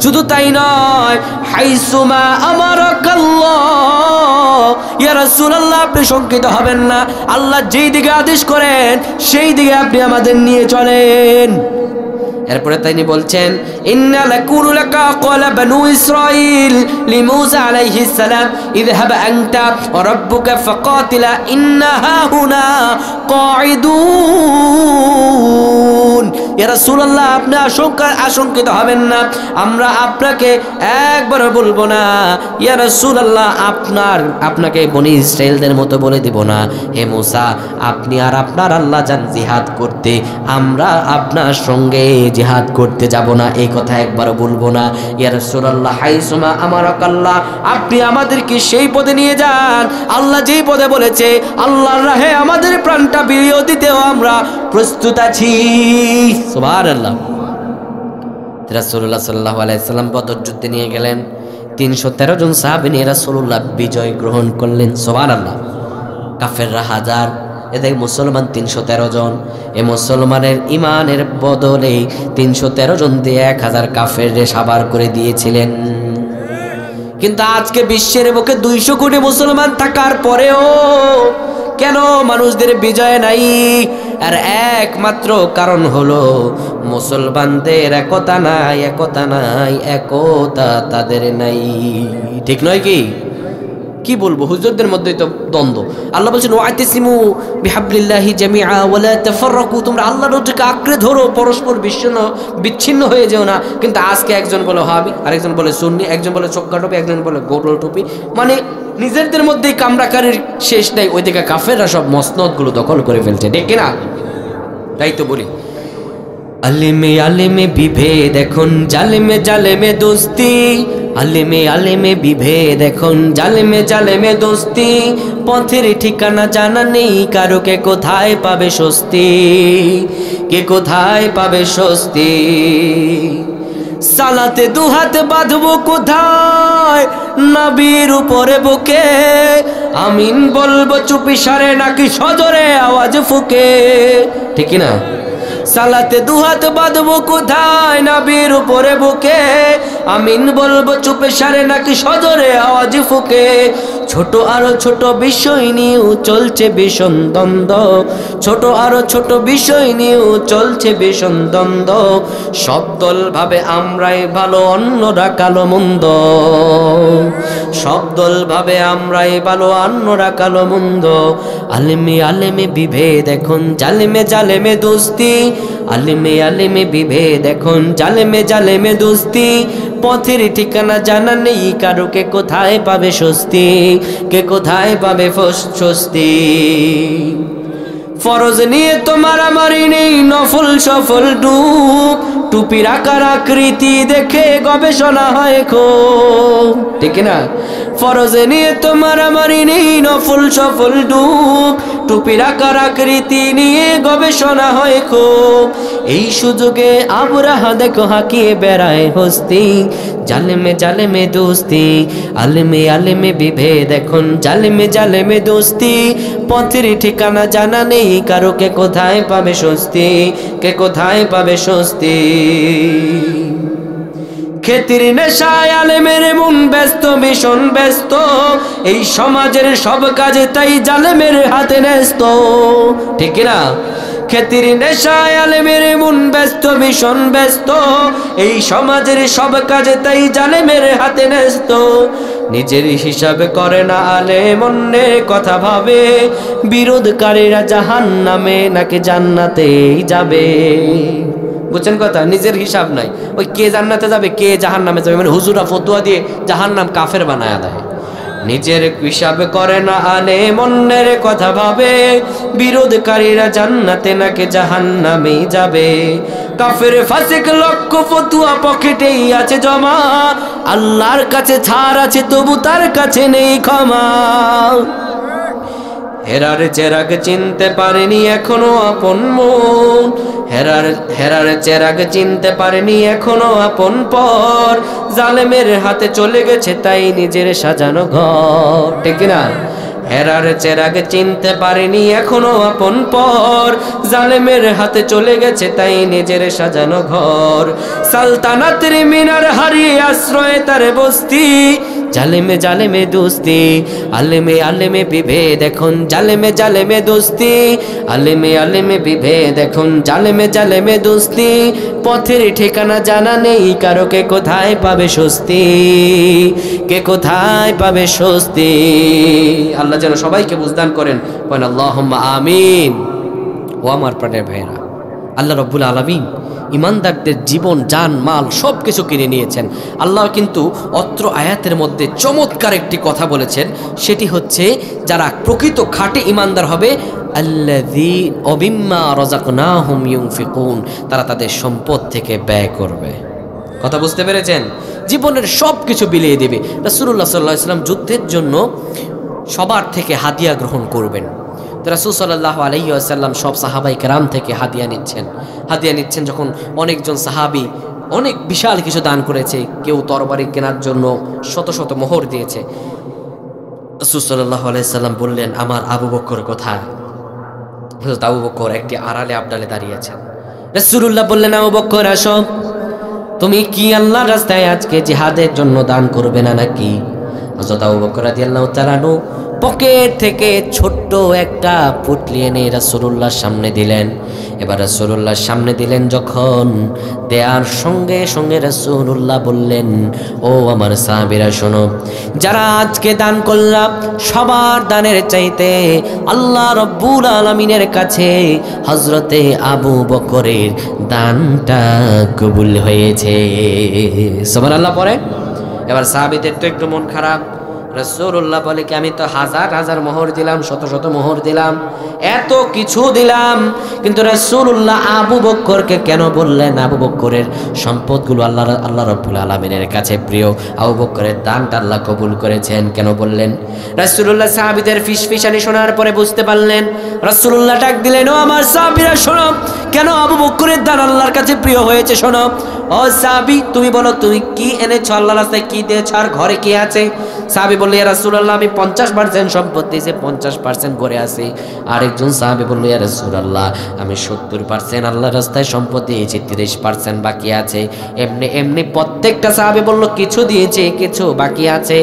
শুধু তাই নয়, হাইসুমা আমারাকাল্লাহ, ইয়া রাসূলুল্লাহ, আপনি শঙ্কিত হবেন না, আল্লাহ যেই দিকে আদেশ করেন সেই দিকে আপনি আমাদের নিয়ে চলেন। এরপরে তিনি বলছেন, ইন্না লাকুলু লাকা ক্বালা বানু ইসরাঈল লিমূসা আলাইহিস সালাম ইযহাব আনতা ওয়া রাব্বুকা ফাকাতিলা ইন্না হাহুনা কাঈদুন। ইয়া রাসূলুল্লাহ, আপনি আশঙ্কিত হবেন না, আমরা আপনাকে একবার বলবো না, ইয়া রাসূলুল্লাহ, আপনাকে বনি ইসরাঈলদের মতো বলে দেব না, হে মূসা আপনি আর আপনার আল্লাহ যান জিহাদ করতে, আমরা আপনার সঙ্গে জিহাদ করতে যাব না, এই কথা একবারও বলবো না। ইয়া রাসূলুল্লাহ, হাইসুমা আমারাকাল্লাহ, আপনি আমাদেরকে সেই পথে নিয়ে যান, আল্লাহ যেই পথে বলেছে, আল্লাহর রাহে আমাদের প্রাণটা বিলিয়ে দিতেও আমরা প্রস্তুত আছি। সুবহানাল্লাহ। রাসূলুল্লাহ সাল্লাল্লাহু আলাইহি সাল্লাম বদর যুদ্ধে নিয়ে গেলেন, 313 জন সাহাবী নিয়ে রাসূলুল্লাহ বিজয় গ্রহণ করলেন। সুবহানাল্লাহ। কাফেররা 1000, এদের মুসলমান 313 জন। এ মুসলমানের ইমানের বদলে 313 জন দিয়ে 1000 কাফেররে সাবার করে দিয়েছিলেন। কিন্তু আজকে বিশ্বের বুকে 200 কোটি মুসলমান থাকার পরেও কেন মানুষদের বিজয় নাই? আর একমাত্র কারণ হলো মুসলমানদের একতা নাই, একতা নাই, একতা তাদের নাই। ঠিক নয় কি? কি বলবো, হুজুরদের মধ্যেই তো দ্বন্দ্ব। আল্লাহ বলছেন ওয়াতাসিমু বিহাবলিল্লাহি জামিআ ওয়া লা তাফাররাকু, তোমরা আল্লাহর রজ্জুকে আঁকড়ে ধরো, পরস্পর বিচ্ছিন্ন হয়ে যেও না। কিন্তু আজকে একজন বলে ওয়াহাবি, আরেকজন বলে সুন্নি, একজন বলে চোক্কা টুপি, একজন বলে গোল টুপি, মানে নিজেদের মধ্যেই কামড়াকারির শেষ নাই। ওইদিকে কাফেররা সব মসনদগুলো দখল করে ফেলছে, ঠিক কিনা? তাই তো বলি, আলেমে আলেমে বিভেদ এখন, জালেমে জালেমে দোস্তি, আলেমে আলেমে বিভেদ এখন, জালেমে জালেমে দোস্তি, পথের ঠিকানা জানা নেই কারো, কে কোথায় পাবে স্বস্তি, কে কোথায় পাবে স্বস্তি। সালাতে দুহাত বাঁধবো কোথায়, নবীর উপরে বুকে, আমিন বলবো চুপি সারে নাকি সজরে আওয়াজ ফুকে, ঠিক না? সালাতে দুহাত বাঁধবো কোথায়, নবীর উপরে বুকে, আমিন বলবো চুপে সারে নাকি সজরে আওয়াজ ফুকে। ছোট আরো ছোট বিষয় নিয়েও চলছে ভীষণ দ্বন্দ্ব, ছোট আরো ছোট বিষয় নিয়েও চলছে ভীষণ দ্বন্দ্ব, সব দল ভাবে আমরাই ভালো অন্যরা কালো মন্দ, সব দল ভাবে আমরাই ভালো অন্যরা কালো মন্দ। আলেমে আলেমে বিভেদ এখন, জালেমে জালেমে দোস্তি, আলেমে আলেমে বিভেদ এখন, জালেমে জালেমে দোস্তি, পথের ঠিকানা জানা নেই কারো, কে কোথায় পাবে স্বস্তি, কে কোথায় পাবে স্বস্তি। ফরজ নিয়ে তো মারামারি নেই, নফল সফল ডুব, টুপির আকার আকৃতি দেখে গবেষণা হয় খুব, ঠিক না? ফরজ নিয়ে তো মারামারি নেই, নফল সফল ডুব, টুপির আকার আকৃতি নিয়ে গবেষণা হয় খুব। এই সুযোগে আবরাহা দেখো হাঁকিয়ে বেড়ায় হস্তি, জালেমে জালেমে দোস্তি, আলেমে আলেমে বিভেদ এখন, জালেমে জালেমে দোস্তি, পথের ঠিকানা জানা নেই কারো, কে কোথায় পাবে স্বস্তি, কে কোথায় পাবে স্বস্তি। খেতির নেশায় আলেমের মন ব্যস্ত, ভীষণ ব্যস্ত, এই সমাজের সব কাজে তাই জালেমের হাতে ন্যস্ত, ঠিক না? খেতির নেশায় আলেমের মন ব্যস্ত, ভীষণ ব্যস্ত, এই সমাজের সব কাজে তাই জালেমের হাতে ন্যস্ত। নিজের হিসাব করে না আলেম, অন্যের কথা ভাবে, বিরোধকারীরা জাহান্নামে নাকি জান্নাতেই যাবে। বুঝছেন কথা? নিজের হিসাব নাই, ওই কে জান্নাতে যাবে কে জাহান্নামে যাবে, মানে হুজুরা ফতোয়া দিয়ে জাহান্নাম কাফের বানায়া দেয়। নিজের হিসাব করে না আলেম, অন্যের কথা ভাবে, বিরোধকারীরা জান্নাতে নাকি জাহান্নামে যাবে। কাফের ফাসিক লক্ষ ফতুয়া পকেটেই আছে জমা, আল্লাহর কাছে ছাড় আছে তবু তার কাছে নেই ক্ষমা। হেরার চেরাগ চিনতে পারেনি এখনো আপন মন, হেরার চেরাগ চিনতে পারেনি এখনো আপন পর, জালেমের হাতে চলে গেছে তাই নিজের সাজানো ঘর, ঠিক না? হেরার চেরাগ চিনতে পারেনি এখনো আপন পর, জালেমের হাতে চলে গেছে তাই নিজের সাজানো ঘর। সালতানাতের মিনার হারিয়ে আশ্রয়ে তার বস্তি, জালেমে জালেমে দোস্তি, আলেমে আলেমে বিভেদ এখন, জালেমে জালেমে দোস্তি, আলেমে আলেমে বিভেদ এখন, জালেমে জালেমে দোস্তি, পথের ঠিকানা জানা নেই কারো, কে কোথায় পাবে স্বস্তি, কে কোথায় পাবে স্বস্তি। আল্লাহ যেন সবাইকে বুঝদান করেন, বলেন আল্লাহুম্মা আমিন। ও আমার প্রাণের ভাইয়েরা, আল্লাহ রাব্বুল আলামিন ইমানদারদের জীবন, জান, মাল সব কিছু কিনে নিয়েছেন। আল্লাহ কিন্তু অত্র আয়াতের মধ্যে চমৎকার একটি কথা বলেছেন, সেটি হচ্ছে যারা প্রকৃত খাঁটি ইমানদার হবে, আল্লাযী ওয়াবিম্মা রাযাকনাহুম ইউনফিকুন, তারা তাদের সম্পদ থেকে ব্যয় করবে। কথা বুঝতে পেরেছেন? জীবনের সব কিছু বিলিয়ে দেবে। রাসূলুল্লাহ সাল্লাল্লাহু আলাইহি ওয়াসাল্লাম যুদ্ধের জন্য সবার থেকে হাদিয়া গ্রহণ করবেন। রাসূল সাল্লাল্লাহু আলাইহি ওয়াসাল্লাম সব সাহাবায়ে কেরাম থেকে হাদিয়া নিচ্ছেন। যখন অনেকজন সাহাবী অনেক বিশাল কিছু দান করেছে, কেউ তরবারি কেনার জন্য শত শত মোহর দিয়েছে, রাসূল সাল্লাল্লাহু আলাইহি ওয়াসাল্লাম বললেন, আমার আবু বকর কোথায়? হযরত আবু বকর একটি আড়ালে আবডালে দাঁড়িয়ে আছেন। রাসূলুল্লাহ বললেন, আবু বকর আসো, তুমি কি আল্লাহর রাস্তায় আজকে জিহাদের জন্য দান করবে না নাকি? হযরত আবু বকর রাদিয়াল্লাহু তাআলা আনহু পকেট থেকে ছোট্ট একটা পুটলি এনে রাসূলুল্লাহর সামনে দিলেন। এবার রাসূলুল্লাহর সামনে দিলেন যখন, দেয়ার সঙ্গে সঙ্গে রাসূলুল্লাহ বললেন, ও আমার সাহাবীরা শোনো, যারা আজকে দান করলাম সবার দানের চাইতে আল্লাহ রব্বুল আলামিনের কাছে হযরতে আবু বকরের দানটা কবুল হয়েছে। সুবহানাল্লাহ পড়ে। এবার সাহাবীদের তো একটু মন খারাপ। রাসূলুল্লাহ বলে কি, আমি তো হাজার হাজার মোহর দিলাম, শত শত মোহর দিলাম, এত কিছু দিলাম, কিন্তু রাসূলুল্লাহ আবু বকরকে কেন বললেন? আবু বকরের সম্পদগুলো আল্লাহ রাব্বুল আলামিনের কাছে প্রিয়, আবু বকরের দানটা আল্লাহ কবুল করেছেন, কেন বললেন? রাসূলুল্লাহ সাহাবীদের ফিসফিসানি শোনার পরে বুঝতে পারলেন। রাসূলুল্লাহ ডাক দিলেন, ও আমার সাহাবীরা শোনো, কেন আবু বকরের দান আল্লাহর কাছে প্রিয় হয়েছে শোনো। ও সাহাবী, তুমি বলো তুমি কি এনেছো, আল্লাহর রাস্তায় কি দিয়েছো, আর ঘরে কি আছে? সাহাবী বলল, ইয়া রাসূলুল্লাহ, আমি 50% সম্পদ দিয়েছি, 50% ঘরে আছে। আরেকজন সাহাবী বলল, ইয়া রাসূলুল্লাহ, আমি 70% আল্লাহর রাস্তায় সম্পদ দিয়েছি, 30% বাকি আছে। এমনি এমনি প্রত্যেকটা সাহাবী বলল, কিছু দিয়েছে, কিছু বাকি আছে।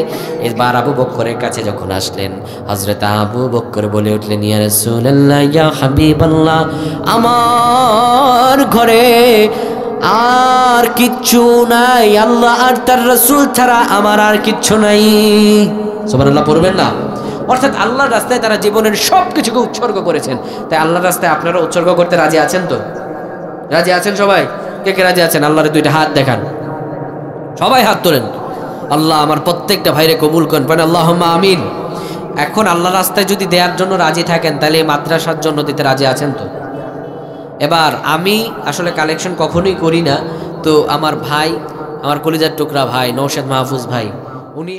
এবার আবু বকরের কাছে যখন আসলেন, হযরত আবু বকর বলে উঠলেন, ইয়া রাসূলুল্লাহ, ইয়া হাবিবাল্লাহ, আমার ঘরে আর কিচ্ছু নাই, আল্লাহ আর তার রাসূল ছাড়া আমার আর কিচ্ছু নাই। সুবহানাল্লাহ পড়বেন না? অর্থাৎ আল্লাহর রাস্তায় তারা জীবনের সব কিছুকে উৎসর্গ করেছেন। তাই আল্লাহর রাস্তায় আপনারা উৎসর্গ করতে রাজি আছেন তো? রাজি আছেন সবাই? কে কে রাজি আছেন? আল্লাহর দুইটা হাত দেখান, সবাই হাত তোলেন। আল্লাহ আমার প্রত্যেকটা ভাইরে কবুল করেন, আল্লাহুম্মা আমিন। এখন আল্লাহর রাস্তায় যদি দেওয়ার জন্য রাজি থাকেন, তাহলে এই মাদ্রাসার জন্য দিতে রাজি আছেন তো? এবার আমি আসলে কালেকশন কখনোই করি না, তো আমার ভাই, আমার কলিজার টুকরা ভাই নওশাদ মাহফুজ ভাই, উনি